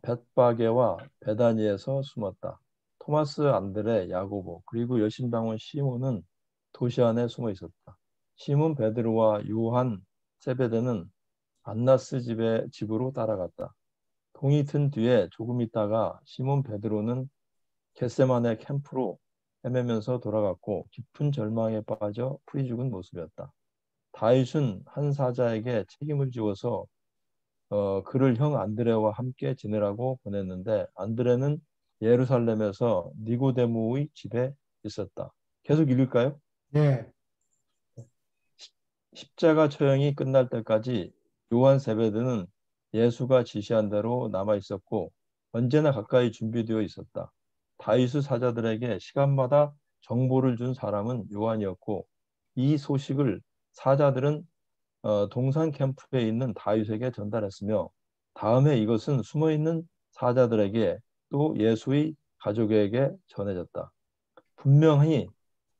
벳바게와 베다니에서 숨었다. 토마스, 안드레, 야고보 그리고 여심당원 시몬은 도시 안에 숨어 있었다. 시몬 베드로와 요한 세베대는 안나스 집으로 따라갔다. 동이 튼 뒤에 조금 있다가 시몬 베드로는 겟세마네 캠프로 헤매면서 돌아갔고 깊은 절망에 빠져 풀이 죽은 모습이었다. 다윗은 한 사자에게 책임을 지워서 그를 형 안드레와 함께 지내라고 보냈는데 안드레는 예루살렘에서 니고데모의 집에 있었다. 계속 읽을까요? 네. 십자가 처형이 끝날 때까지 요한 세베드는 예수가 지시한 대로 남아 있었고 언제나 가까이 준비되어 있었다. 다윗의 사자들에게 시간마다 정보를 준 사람은 요한이었고 이 소식을 사자들은 동산 캠프에 있는 다윗에게 전달했으며 다음에 이것은 숨어있는 사자들에게 또 예수의 가족에게 전해졌다. 분명히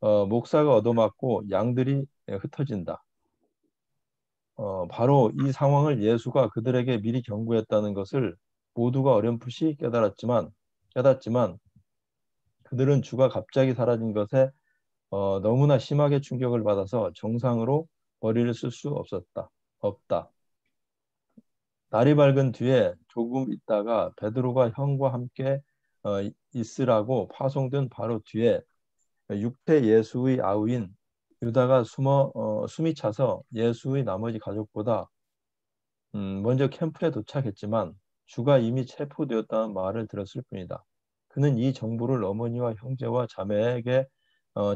목사가 얻어맞고 양들이 흩어진다. 바로 이 상황을 예수가 그들에게 미리 경고했다는 것을 모두가 어렴풋이 깨닫지만 그들은 주가 갑자기 사라진 것에 너무나 심하게 충격을 받아서 정상으로 머리를 쓸 수 없다. 날이 밝은 뒤에 조금 있다가 베드로가 형과 함께 있으라고 파송된 바로 뒤에 육태 예수의 아우인 유다가 숨이 차서 예수의 나머지 가족보다 먼저 캠프에 도착했지만 주가 이미 체포되었다는 말을 들었을 뿐이다. 그는 이 정보를 어머니와 형제와 자매에게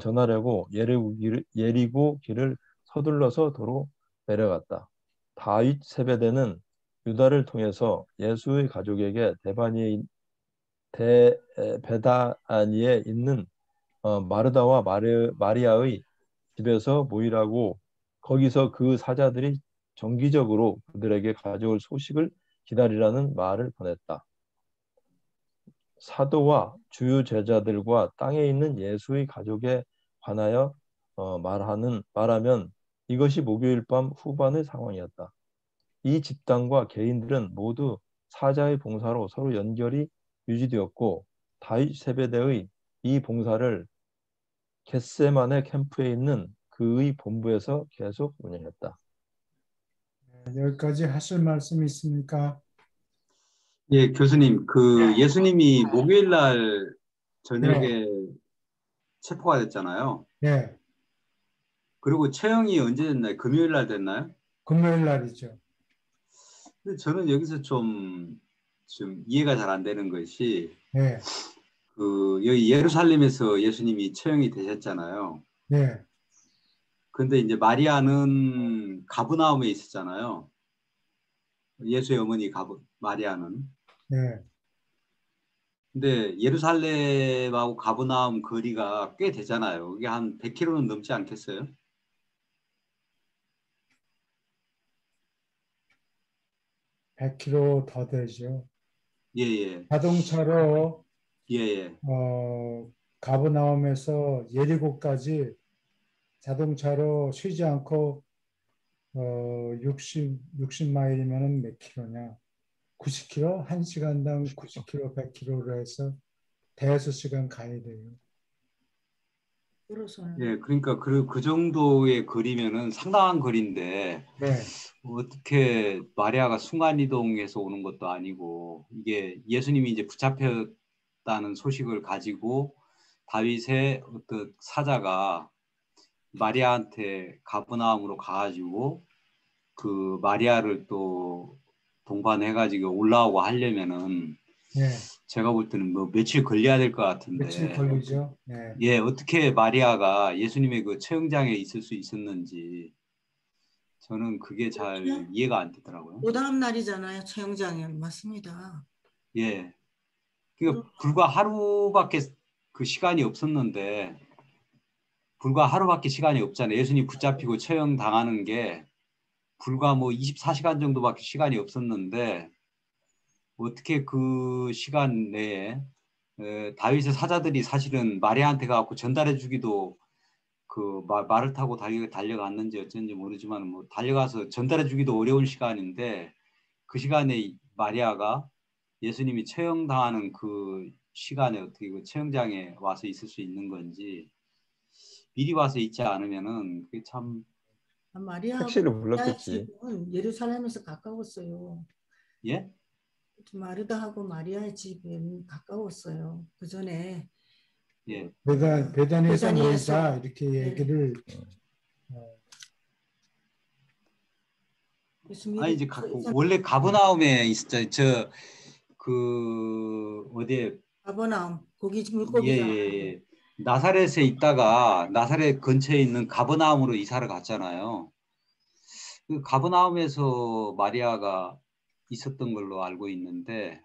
전하려고 예리고 길을 서둘러서 도로 내려갔다. 다윗 세베대는 유다를 통해서 예수의 가족에게 베다니에 있는 마르다와 마리아의 집에서 모이라고 거기서 그 사자들이 정기적으로 그들에게 가져올 소식을 기다리라는 말을 보냈다. 사도와 주요 제자들과 땅에 있는 예수의 가족에 관하여 말하면 이것이 목요일 밤 후반의 상황이었다. 이 집단과 개인들은 모두 사자의 봉사로 서로 연결이 유지되었고 다윗 세베대의 이 봉사를 겟세마네 캠프에 있는 그의 본부에서 계속 운영했다. 여기까지 하실 말씀 있습니까? 예, 교수님, 그 예수님이 목요일 날 저녁에 체포가 됐잖아요. 예, 그리고 처형이 언제 됐나요? 금요일 날 됐나요? 금요일 날이죠. 근데 저는 여기서 좀 이해가 잘 안 되는 것이 예, 그 여기 예루살렘에서 예수님이 처형이 되셨잖아요. 예, 근데 이제 마리아는 가브나움에 있었잖아요. 예수의 어머니 마리아는. 예. 근데 예루살렘하고 가브나움 거리가 꽤 되잖아요. 이게 한 100km는 넘지 않겠어요? 100km 더 되죠. 예, 예. 자동차로 예, 예. 가브나움에서 예리고까지 자동차로 쉬지 않고 60마일이면 몇 킬로냐? 90km? 1시간당 90km, 100km로 해서 대여섯 시간 가야 돼요. 걸어서는 예, 그러니까 그 정도의 거리면은 상당한 거리인데 네, 어떻게 마리아가 순간이동해서 오는 것도 아니고 이게 예수님이 이제 붙잡혔다는 소식을 가지고 다윗의 어떤 사자가 마리아한테 가브나움으로 가가지고 그 마리아를 또 동반해가지고 올라오고 하려면은 네, 제가 볼 때는 뭐 며칠 걸려야 될 것 며칠 같은데 걸리죠. 네. 예, 어떻게 마리아가 예수님의 그 처형장에 있을 수 있었는지 저는 그게 잘 이해가 안 되더라고요. 그 다음 날이잖아요. 처형장에 맞습니다. 예. 그러니까 불과 하루밖에 그 시간이 없었는데 불과 하루밖에 시간이 없잖아요. 예수님 붙잡히고 처형 당하는 게 불과 뭐 24시간 정도밖에 시간이 없었는데 어떻게 그 시간 내에 다윗의 사자들이 사실은 마리아한테 가고 전달해 주기도 그 말을 타고 달려갔는지 어쩐지 모르지만 뭐 달려가서 전달해 주기도 어려운 시간인데 그 시간에 마리아가 예수님이 처형당하는 그 시간에 어떻게 그 처형장에 와서 있을 수 있는 건지 미리 와서 있지 않으면은 그게 참 택시를 마리아하고 마리아의 불렀겠지. 집은 예루살렘에서 가까웠어요. 예? 마르다하고 마리아의 집은 가까웠어요. 그 전에 예. 베단에서 베다니에서 모이자 이렇게 얘기를 그래서 아니 미리 이제 원래 가버나움에 있었죠. 저 그 어디에 가버나움 고기 예, 물고기잖아요. 예, 예. 나사렛에 있다가 나사렛 근처에 있는 가버나움으로 이사를 갔잖아요. 그 가버나움에서 마리아가 있었던 걸로 알고 있는데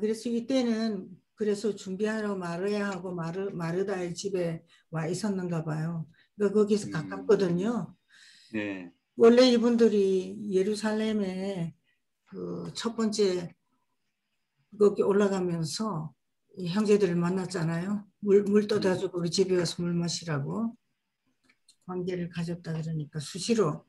그래서 이때는 그래서 준비하러 마르야하고 마르다의 집에 와 있었는가 봐요. 그러니까 거기서 가깝거든요. 네. 원래 이분들이 예루살렘에 그 첫 번째 거기 올라가면서 이 형제들을 만났잖아요. 물 떠다주고 우리 집에 와서 물 마시라고 관계를 가졌다 그러니까 수시로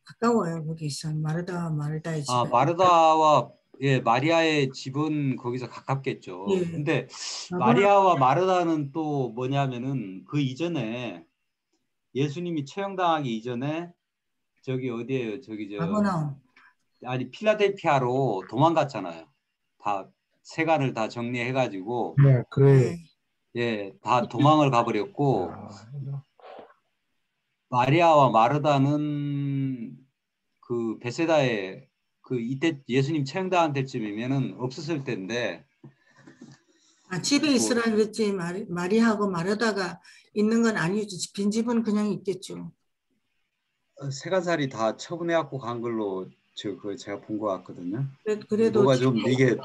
가까워요. 거기서 마르다의 집에. 마르다와 예, 마리아의 집은 거기서 가깝겠죠. 예. 근데 가버나움. 마리아와 마르다는 또 뭐냐면은 그 이전에 예수님이 처형당하기 이전에 저기 어디에요? 저기 가버나움. 필라델피아로 도망갔잖아요. 다 세간을 다 정리해가지고 네, 그래요. 네. 예, 다 도망을 가버렸고 야, 마리아와 마르다는 그 베세다에 그 이때 예수님 처형당한 때쯤이면은 없었을 텐데 집에 뭐 있으라 그랬지 마리하고 마르다가 있는 건 아니지. 빈집은 그냥 있겠죠. 세간살이 다 처분해갖고 간 걸로 제가 본 것 같거든요. 그래도 뭐가 좀 이게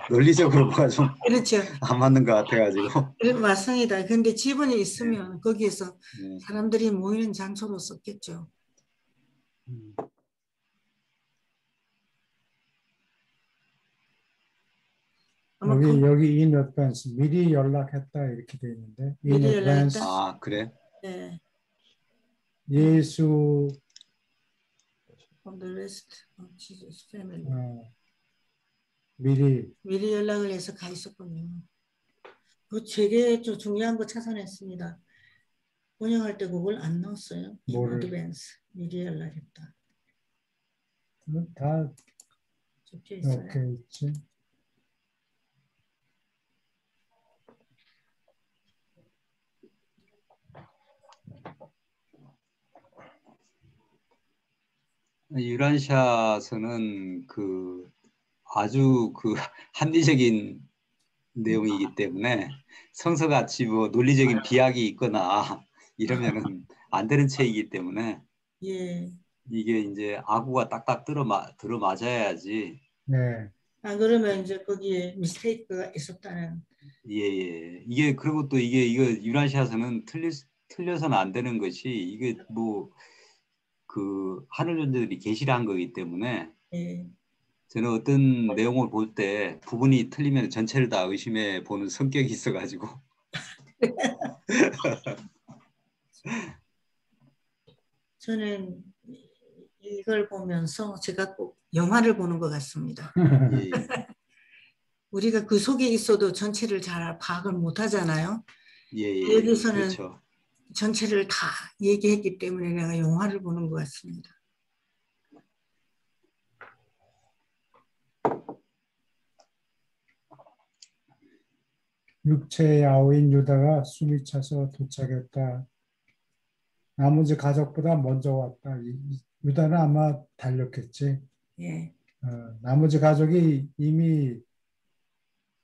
논리적으로 뭐가 좀 그렇죠. 안 맞는 것 같아가지고. 맞습니다. 근데 집은 있으면 거기에서 네. 사람들이 모이는 장소로 썼겠죠. 아마 여기 in advance 미리 연락했다 이렇게 돼 있는데 in 미리 advance 연락했다. 그래? 네. 예수 From the rest of Jesus family. 미리 연락을 해서 가 있었군요. 그 되게 좀 중요한 거 찾아냈습니다. 번역할 때 그걸 안 넣었어요. In 뭐를? advance. 미리 연락했다. 다 적혀 있어요. 이렇게 있지. 유란샷은 그 아주 그 합리적인 내용이기 때문에 성서같이 뭐 논리적인 비약이 있거나 이러면은 안 되는 책이기 때문에 예. 이게 이제 아구가 딱딱 들어맞아야지. 네. 아, 그러면 이제 거기에 미스테이크가 있었다는. 예. 이게 그리고 또 이거 유란샷은 틀려서는 안 되는 것이 이게 뭐 그 하늘 존재들이 계시를 한 거기 때문에 예. 저는 어떤 내용을 볼 때 부분이 틀리면 전체를 다 의심해 보는 성격이 있어가지고. 저는 이걸 보면서 제가 꼭 영화를 보는 것 같습니다. 예. 우리가 그 속에 있어도 전체를 잘 파악을 못 하잖아요. 예. 여기서는 그렇죠. 전체를 다 얘기했기 때문에 내가 영화를 보는 것 같습니다. 육체의 아우인 유다가 숨이 차서 도착했다. 나머지 가족보다 먼저 왔다. 유다는 아마 달렸겠지. 예. 나머지 가족이 이미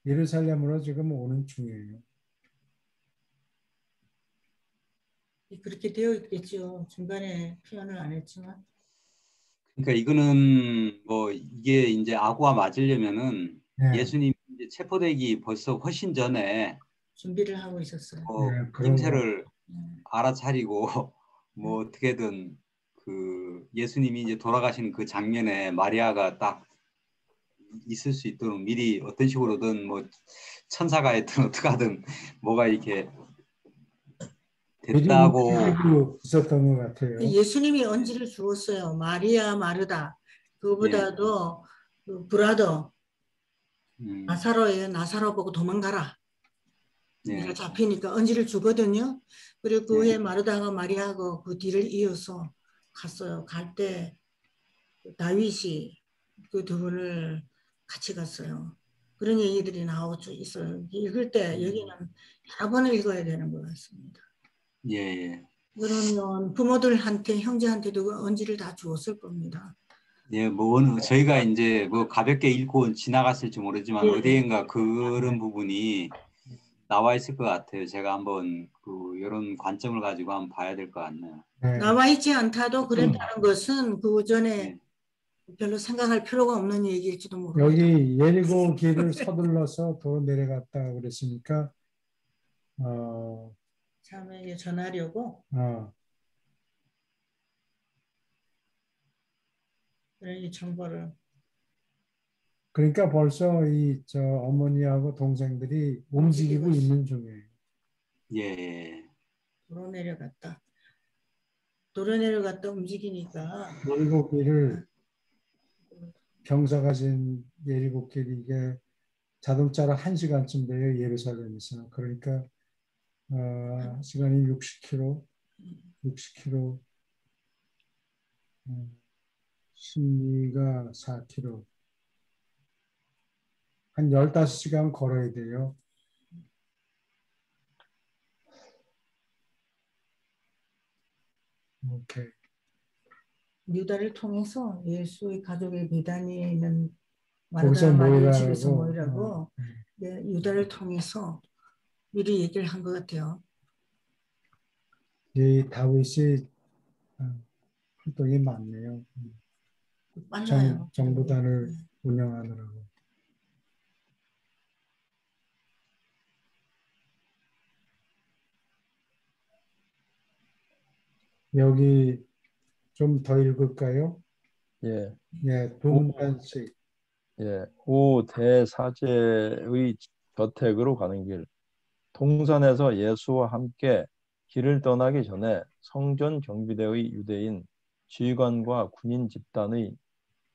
예루살렘으로 지금 오는 중이에요. 그렇게 되어 있겠죠. 중간에 표현을 안 했지만. 그러니까 이거는 뭐 이게 이제 아구가 맞으려면은 네, 예수님 이제 체포되기 벌써 훨씬 전에 준비를 하고 있었어요. 네, 그런 거. 힘세를 알아차리고 뭐 어떻게든 그 예수님이 이제 돌아가시는 그 장면에 마리아가 딱 있을 수 있도록 미리 어떤 식으로든 뭐 천사가 했든 어떻게 하든 뭐가 이렇게 미리 됐다고. 움직이고 있었던 것 같아요. 예수님이 언지를 주었어요. 마리아 마르다. 그거보다도 그 브라더 나사로예요. 나사로 보고 도망가라. 네가 예. 잡히니까 언지를 주거든요. 그리고 그 예. 후에 마르다가 마리아하고 그 뒤를 이어서 갔어요. 갈 때 다윗이 그 두 분을 같이 갔어요. 그런 얘기들이 나오고 있어요. 읽을 때 여기는 여러 번을 읽어야 되는 것 같습니다. 예. 그러면 부모들한테 형제한테도 그 언지를 다 주었을 겁니다. 예, 뭐 저희가 이제 뭐 가볍게 읽고 지나갔을지 모르지만 예. 어디엔가 그런 부분이 나와 있을 것 같아요. 제가 한번 그 이런 관점을 가지고 한번 봐야 될 것 같네요. 네. 나와 있지 않다도 그랬다는 것은 그 전에 예. 별로 생각할 필요가 없는 얘기일지도 모릅니다. 여기 예리고 길을 서둘러서 도로 내려갔다 그랬으니까 자매에게 전하려고 그런 정보를. 그러니까 벌써 저 어머니하고 동생들이 움직이고 있는 중이에요. 예. 도로 내려갔다. 도로 내려갔다 움직이니까 예리고 길을 경사가 진 예리고 길이 이게 자동차로 1시간쯤 돼요. 예루살렘에서. 그러니까 시간이 60km, 60km, 심리가 4km. 한 15시간 걸어야 돼요. 오케이. 유다를 통해서 예수의 가족의 비단이는 거기서 마르다 마리아 모이라고. 집에서 모이라고 유다를 통해서 미리 얘기를 한 것 같아요. 이 다윗이 활동이 많네요. 빨라요. 정부단을 운영하느라고. 여기 좀 더 읽을까요? 예. 예, 두 문단씩. 예. 오 대사제의 저택으로 가는 길. 동산에서 예수와 함께 길을 떠나기 전에 성전 경비대의 유대인 지휘관과 군인 집단의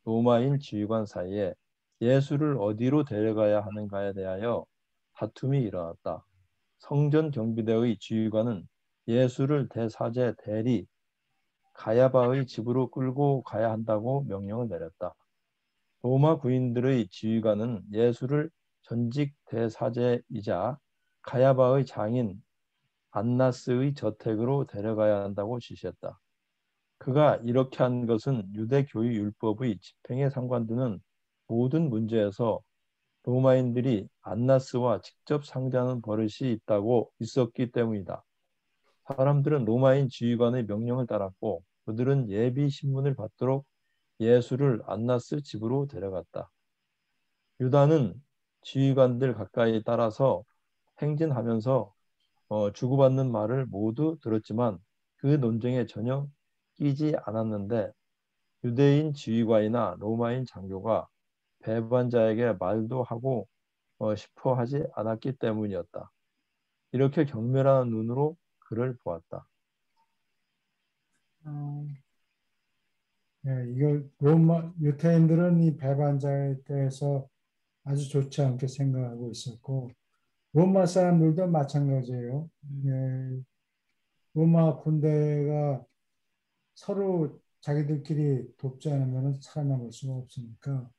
로마인 지휘관 사이에 예수를 어디로 데려가야 하는가에 대하여 다툼이 일어났다. 성전 경비대의 지휘관은 예수를 대사제 대리 가야바의 집으로 끌고 가야 한다고 명령을 내렸다. 로마 군인들의 지휘관은 예수를 전직 대사제이자 가야바의 장인 안나스의 저택으로 데려가야 한다고 지시했다. 그가 이렇게 한 것은 유대교의 율법의 집행에 상관되는 모든 문제에서 로마인들이 안나스와 직접 상대하는 버릇이 있었기 때문이다. 사람들은 로마인 지휘관의 명령을 따랐고 그들은 예비 신문을 받도록 예수를 안나스 집으로 데려갔다. 유다는 지휘관들 가까이 따라서 행진하면서 주고받는 말을 모두 들었지만 그 논쟁에 전혀 끼지 않았는데 유대인 지휘관이나 로마인 장교가 배반자에게 말도 하고 싶어 하지 않았기 때문이었다. 이렇게 경멸한 눈으로 그를 보았다. 이거 로마 유태인들은 이 배반자에 대해서 아주 좋지 않게 생각하고 있었고 로마 사람들도 마찬가지예요. 로마 군대가 서로 자기들끼리 돕지 않으면 살아남을 수가 없으니까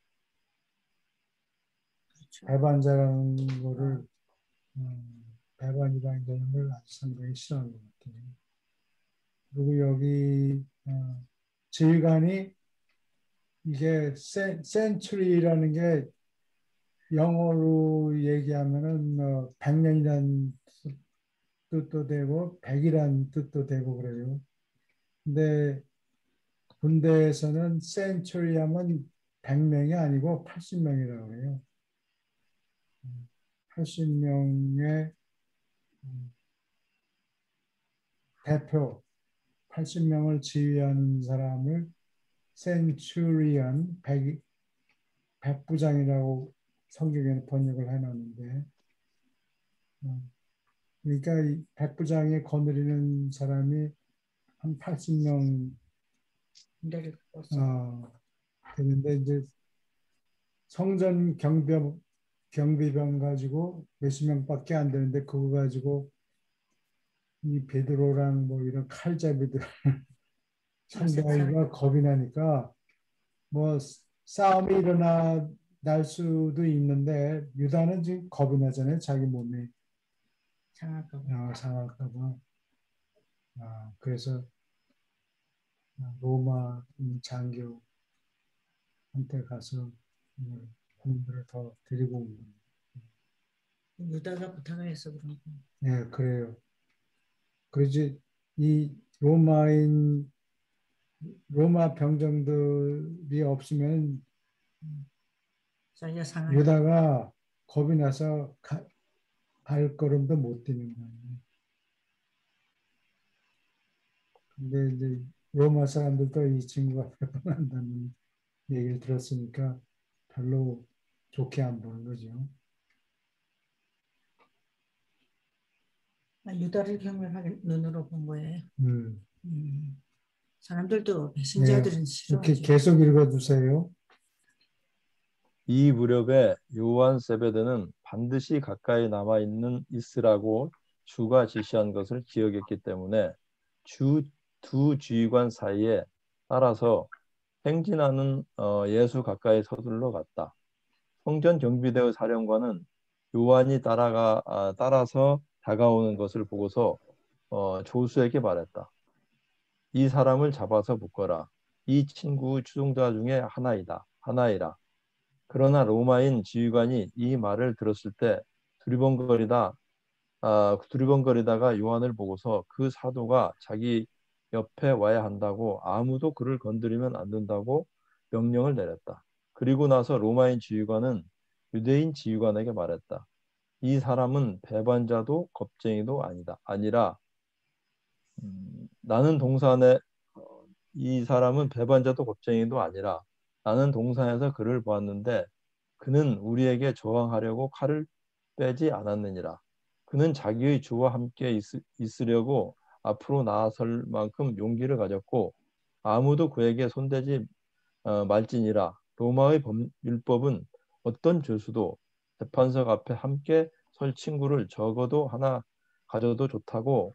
그렇죠. 배반자라는 거를 배반이라는 개념을 아주 상당히 싫어하는 것 같아요. 그리고 여기 지휘관이 이게 센츄리라는 게 영어로 얘기하면은 100년이라는 뜻도 되고 100이라는 뜻도 되고 그래요. 근데 군대에서는 센츄리 하면 100명이 아니고 80명이라고 해요. 80명의 대표, 80명을 지휘하는 사람을 센츄리언, 백부장이라고 성경에 번역을 해놨는데, 그러니까 이 백부장이 거느리는 사람이 한 80명 되는데 이제 성전 경비병 가지고 몇십 명밖에 안 되는데 그거 가지고 이 베드로랑 뭐 이런 칼잡이들 상대하기가 겁이 나니까 뭐 싸움이 일어날 수도 있는데 유다는 지금 겁이 나잖아요. 자기 몸이 상할까 봐. 그래서 로마 장교한테 가서 군인들을 더 데리고 온 겁니다. 유다가 부탁을 해서 그런 거. 네, 그래요. 그러지 이 로마 병정들이 없으면 자기가 상할 유다가 겁이 나서 발걸음도 못 뛰는 거예요. 근데 이제 로마 사람들도 이 친구가 배반한다는 얘기를 들었으니까 별로 좋게 안 보는 거죠. 유다를 경멸하게 눈으로 본 거예요. 음. 사람들도 배신자들은 네, 싫어하죠. 이렇게 계속 읽어주세요. 이 무렵에 요한 세베드는 반드시 가까이 있으라고 주가 지시한 것을 기억했기 때문에 두 지휘관 사이에 따라서 행진하는 예수 가까이 서둘러 갔다. 성전 경비대의 사령관은 요한이 따라서 다가오는 것을 보고서 조수에게 말했다. 이 사람을 잡아서 묶어라. 이 친구의 추종자 중에 하나이라. 그러나 로마인 지휘관이 이 말을 들었을 때 두리번거리다가 요한을 보고서 그 사도가 자기 옆에 와야 한다고 아무도 그를 건드리면 안 된다고 명령을 내렸다. 그리고 나서 로마인 지휘관은 유대인 지휘관에게 말했다. 이 사람은 배반자도 겁쟁이도 아니라 나는 이 사람은 배반자도 겁쟁이도 아니라 나는 동산에서 그를 보았는데 그는 우리에게 저항하려고 칼을 빼지 않았느니라. 그는 자기의 주와 함께 있으려고 앞으로 나아설 만큼 용기를 가졌고 아무도 그에게 손대지 말지니라. 로마의 율법은 어떤 죄수도 재판석 앞에 함께 설 친구를 적어도 하나 가져도 좋다고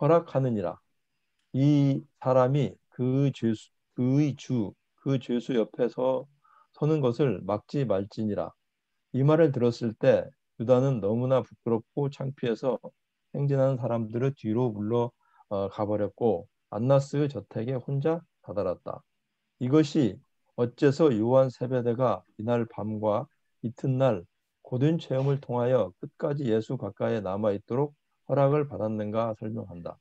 허락하느니라. 이 사람이 그 죄수 옆에 서는 것을 막지 말지니라. 이 말을 들었을 때 유다는 너무나 부끄럽고 창피해서 행진하는 사람들을 뒤로 물러 가버렸고 안나스의 저택에 혼자 다다랐다. 이것이 어째서 요한 세베대가 이날 밤과 이튿날 고된 체험을 통하여 끝까지 예수 가까이에 남아 있도록 허락을 받았는가 설명한다.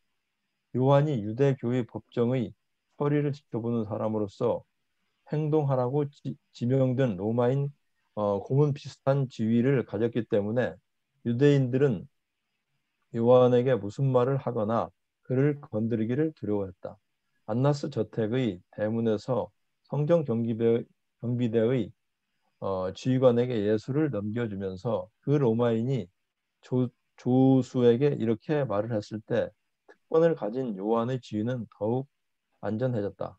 요한이 유대교의 법정의 처리를 지켜보는 사람으로서 행동하라고 지명된 로마인 고문 비슷한 지위를 가졌기 때문에 유대인들은 요한에게 무슨 말을 하거나 그를 건드리기를 두려워했다. 안나스 저택의 대문에서 성경 경비대의 지휘관에게 예수를 넘겨주면서 그 로마인이 조수에게 이렇게 말을 했을 때 특권을 가진 요한의 지위는 더욱 안전해졌다.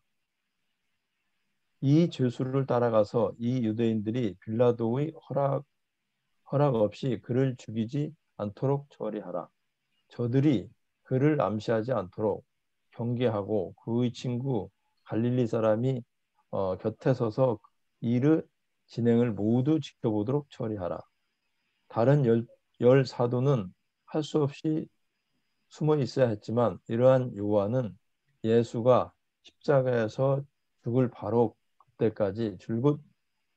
이 죄수를 따라가서 이 유대인들이 빌라도의 허락 없이 그를 죽이지 않도록 처리하라. 저들이 그를 암시하지 않도록 경계하고 그의 친구 갈릴리 사람이 곁에 서서 일의 진행을 모두 지켜보도록 처리하라. 다른 열 사도는 할 수 없이 숨어 있어야 했지만 이러한 요한은 예수가 십자가에서 죽을 바로 그때까지 줄곧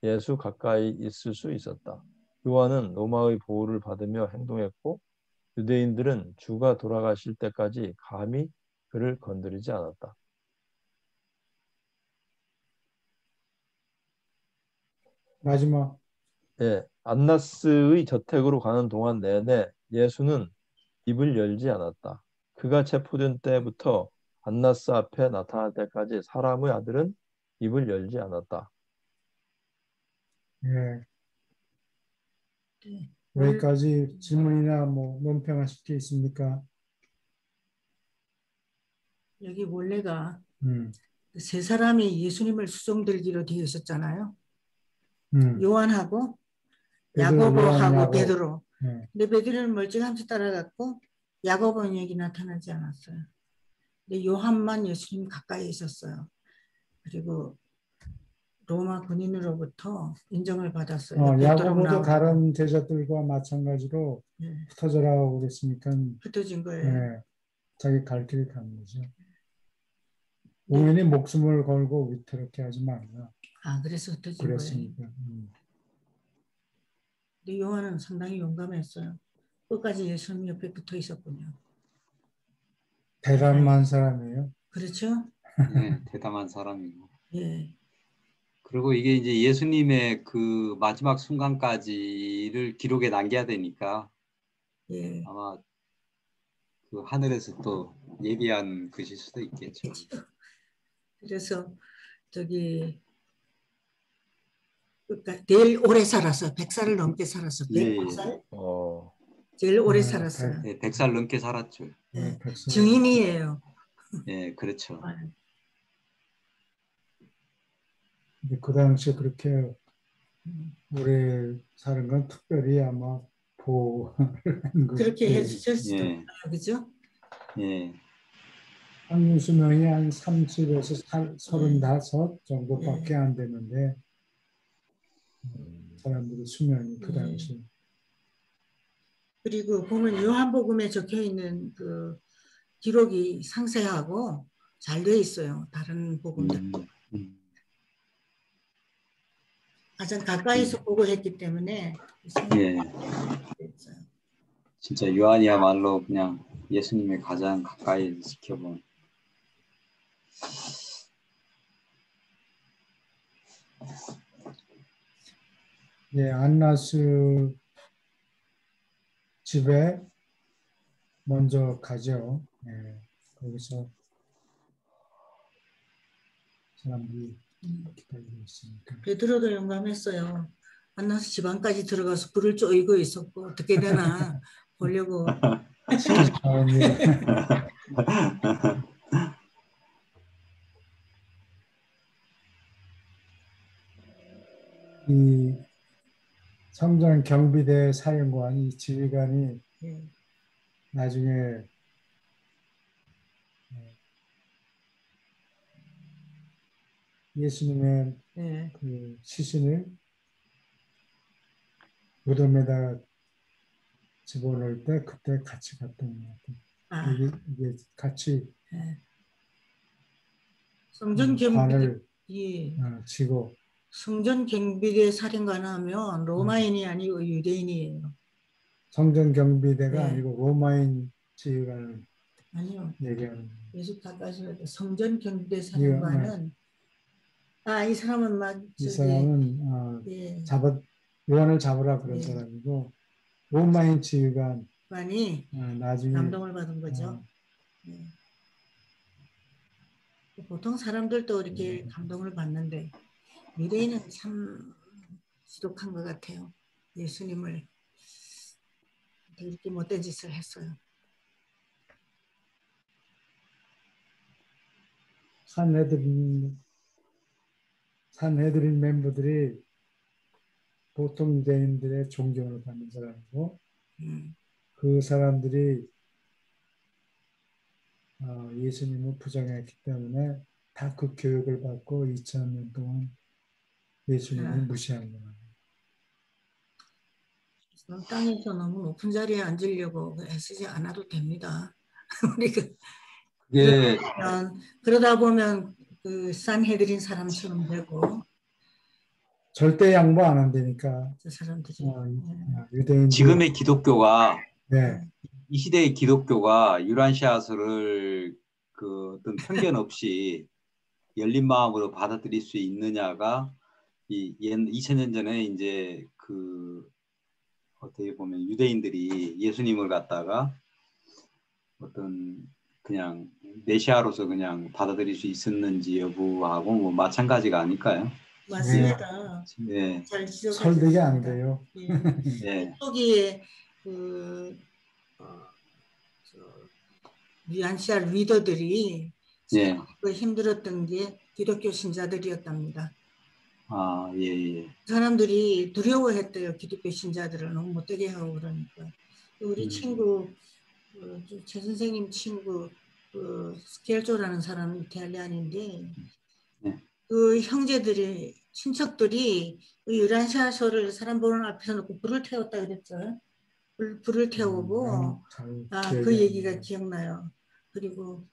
예수 가까이 있을 수 있었다. 요한은 로마의 보호를 받으며 행동했고 유대인들은 주가 돌아가실 때까지 감히 그를 건드리지 않았다. 마지막. 예, 안나스의 저택으로 가는 동안 내내 예수는 입을 열지 않았다. 그가 체포된 때부터 안나스 앞에 나타날 때까지 사람의 아들은 입을 열지 않았다. 예. 네. 여기까지 질문이나 뭐 논평하실 게 있습니까? 여기 원래가 음, 세 사람이 예수님을 수종들기로 되어 있었잖아요. 음. 요한하고 베드로, 요한, 야고보하고 야곱. 베드로. 예. 근데 베드로는 멀쩡하면서 따라갔고 야고보는 여기 나타나지 않았어요. 근데 요한만 예수님 가까이 있었어요. 그리고 로마 군인으로부터 인정을 받았어요. 베드로 야고보도 나오고. 다른 제자들과 마찬가지로 네, 흩어져라고 그랬으니까 흩어진 거예요. 예, 자기 갈 길을 간 거죠. 네. 공연히 목숨을 걸고 위태롭게 하지 말라. 그래서 흩어진 거예요. 그랬으니까. 근데 요한은 상당히 용감했어요. 끝까지 예수님 옆에 붙어 있었군요. 대단한 사람이에요. 그렇죠? 네, 대담한 사람이고. 예. 그리고 이게 이제 예수님의 그 마지막 순간까지를 기록에 남겨야 되니까 예. 아마 그 하늘에서 또 예비한 것일 수도 있겠죠. 그래서 저기 그러니까 제일 오래 살았어요. 100살을 넘게 살았어요. 예, 100살? 어, 제일 오래 살았어요. 100살 넘게 살았죠. 예. 백설. 증인이에요. 예, 그렇죠. 근데 그 당시에 그렇게 오래 사는 건 특별히 아마 보호한 것 그렇게 같아요. 해주실 수도 예. 있어요. 그죠? 예, 평균 수명이 한 30에서 35 정도밖에 안 되는데 사람들의 수명이 그 당시. 그리고 보면 요한복음에 적혀 있는 그 기록이 상세하고 잘 돼 있어요. 다른 복음들. 가장 가까이서 보고 했기 때문에 예. 진짜 요한이야말로 그냥 예수님의 가장 가까이 지켜본. 예, 안나스 집에 먼저 가죠. 예, 거기서 사람들이 기다리고 있으니까. 베드로도 용감했어요. 만나서 집안까지 들어가서 불을 쬐고 있었고 어떻게 되나 보려고. 이 성전 경비대 사령관이 지휘관이 예. 나중에 예수님의 예. 그 시신을 무덤에다 집어넣을 때 그때 같이 갔던 것 같아요. 아, 이게 같이 예. 성전 경비대 관을 예. 지고 성전 경비대 사령관 하면 로마인이 아니고 유대인이에요. 성전 경비대가 네. 아니고 로마인 지휘관을 아니요. 얘기하는 예수 가까이서 성전 경비대 이거, 사령관은 이 사람은 막 이 저기 사람은 예. 요한을 잡으라 그런 예. 사람이고 로마인 지휘관 관이 나중에 감동을 받은 거죠. 예. 보통 사람들도 이렇게 감동을 받는데 유대인은 참 지독한 것 같아요. 예수님을 이렇게 못된 짓을 했어요. 산헤드린 멤버들이 보통 유대인들의 존경을 받는 사람이고 그 사람들이 예수님을 부정했기 때문에 다 그 교육을 받고 2000년 동안 예수님을 무시한 거예요. 땅에서 너무 높은 자리에 앉으려고 애쓰지 않아도 됩니다. 우리가 그게 그러다 보면 그 산헤드린 사람처럼 되고 절대 양보 안 한다니까. 저 사람들이 유대인들 지금의 기독교가 네. 이 시대의 기독교가 유란시아서를 그 어떤 편견 없이 열린 마음으로 받아들일 수 있느냐가 이 2000년 전에 이제 그 어떻게 보면 유대인들이 예수님을 갖다가 어떤 그냥 메시아로서 그냥 받아들일 수 있었는지 여부하고 뭐 마찬가지가 아닐까요? 맞습니다. 네. 잘 설득이 안 돼요. 네. 거기에 그 유한시아 리더들이 네. 힘들었던 게 기독교 신자들이었답니다. 예. 그 사람들이 두려워했대요. 기독교 신자들을 너무 못되게 하고 그러니까. 우리 친구 최 선생님 친구 스켈조라는 사람 이탈리안인데 그 형제들이 친척들이 유란시아서를 사람 보는 앞에서 놓고 불을 태웠다 그랬죠. 불을 태우고 그 얘기가 기억나요. 그리고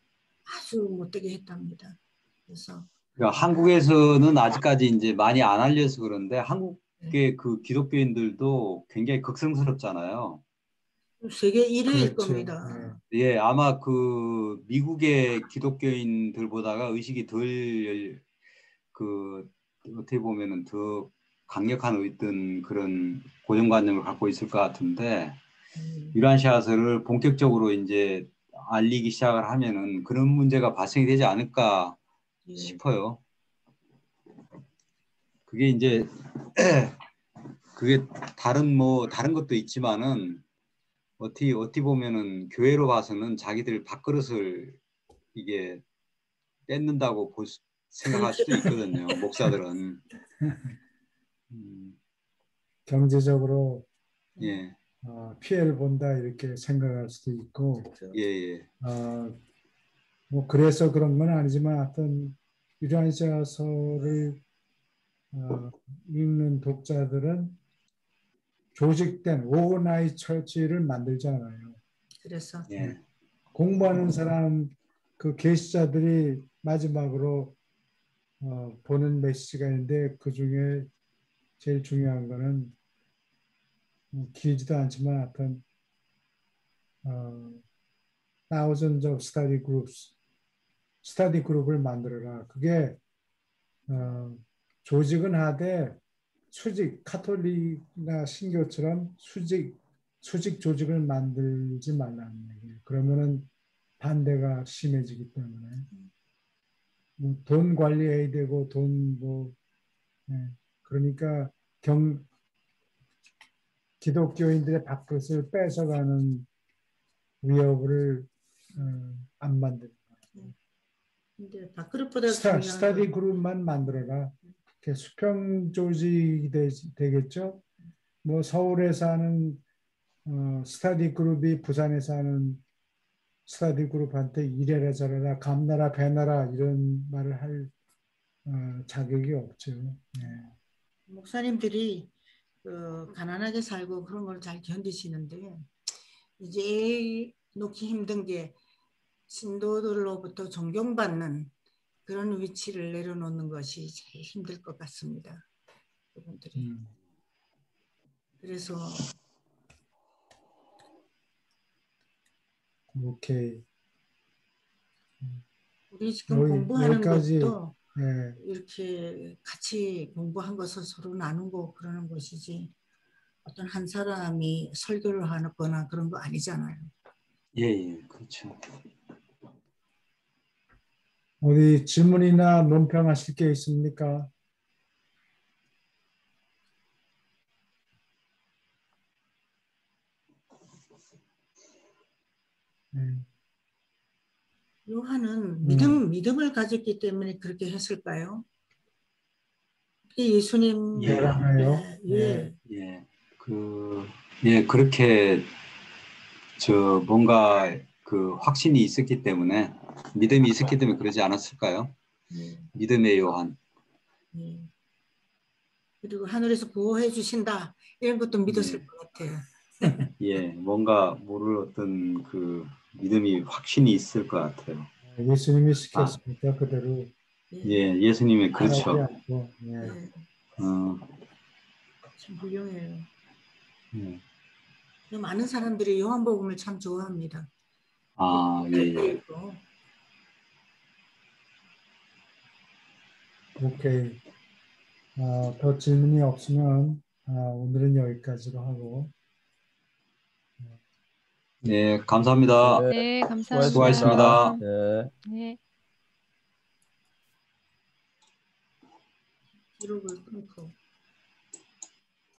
아주 못되게 했답니다. 그래서 그러니까 한국에서는 아직까지 이제 많이 안 알려서 그런데 한국의 그 기독교인들도 굉장히 극성스럽잖아요. 세계 1위일 그렇죠. 겁니다. 예, 아마 그 미국의 기독교인들보다가 의식이 덜 그 어떻게 보면은 더 강력한 어떤 그런 고정관념을 갖고 있을 것 같은데 유란시아서를 본격적으로 이제 알리기 시작을 하면은 그런 문제가 발생이 되지 않을까 싶어요. 그게 이제 그게 다른 것도 있지만은 어떻게 보면은 교회로 봐서는 자기들 밥그릇을 이게 뺏는다고 생각할 수도 있거든요. 목사들은. 경제적으로 예. 피해를 본다 이렇게 생각할 수도 있고 예. 뭐 그래서 그런 건 아니지만 어떤 유란시아서를 읽는 독자들은 조직된 오버나잇 처치를 만들지 않아요. 그래서 공부하는 사람 그 계시자들이 마지막으로 보는 메시지가 있는데 그 중에 제일 중요한 거는 길지도 않지만 어떤 thousands of study groups, 스터디 그룹을 만들어라. 그게 조직은 하되 수직 카톨릭이나 신교처럼 수직 조직을 만들지 말라는 얘기예요. 그러면은 반대가 심해지기 때문에 돈 관리해야 되고 그러니까 기독교인들의 밥그릇을 뺏어가는 위협을 안 만드는 거예요. 근데 밥그릇보다 스터디 그룹만 만들어라. 수평 조직이 되겠죠. 뭐 서울에서 하는 스터디 그룹이 부산에서 하는 스터디 그룹한테 이래라 저래라 감나라 배나라 이런 말을 할 자격이 없죠. 네. 목사님들이 가난하게 살고 그런 걸 잘 견디시는데 이제 놓기 힘든 게 신도들로부터 존경받는 그런 위치를 내려놓는 것이 제일 힘들 것 같습니다. 그분들이. 그래서 오케이. 우리 지금 공부하는 여기까지 것도 예, 이렇게 같이 공부한 것을 서로 나누고 그러는 것이지 어떤 한 사람이 설교를 하거나 그런 거 아니잖아요. 예, 예, 그렇죠. 어디 질문이나 논평하실 게 있습니까? 요한은 믿음을 가졌기 때문에 그렇게 했을까요? 예수님 예. 예. 예, 예, 그렇게 뭔가 그 확신이 있었기 때문에 믿음이 있었기 때문에 그러지 않았을까요? 믿음의 요한. 예. 그리고 하늘에서 보호해 주신다 이런 것도 믿었을 것 같아요. 예, 뭔가 모를 어떤 그 믿음이 확신이 있을 것 같아요. 예수님이 시켰으니까 그대로 예, 예수님의 그렇죠. 않고, 예. 참 훌륭해요. 예. 많은 사람들이 요한복음을 참 좋아합니다. 아, 예, 예. 오케이. 더 질문이 없으면 오늘은 여기까지로 하고. 네, 감사합니다. 네, 감사합니다. 수고하셨습니다. 네. 네. 기록을 끊고.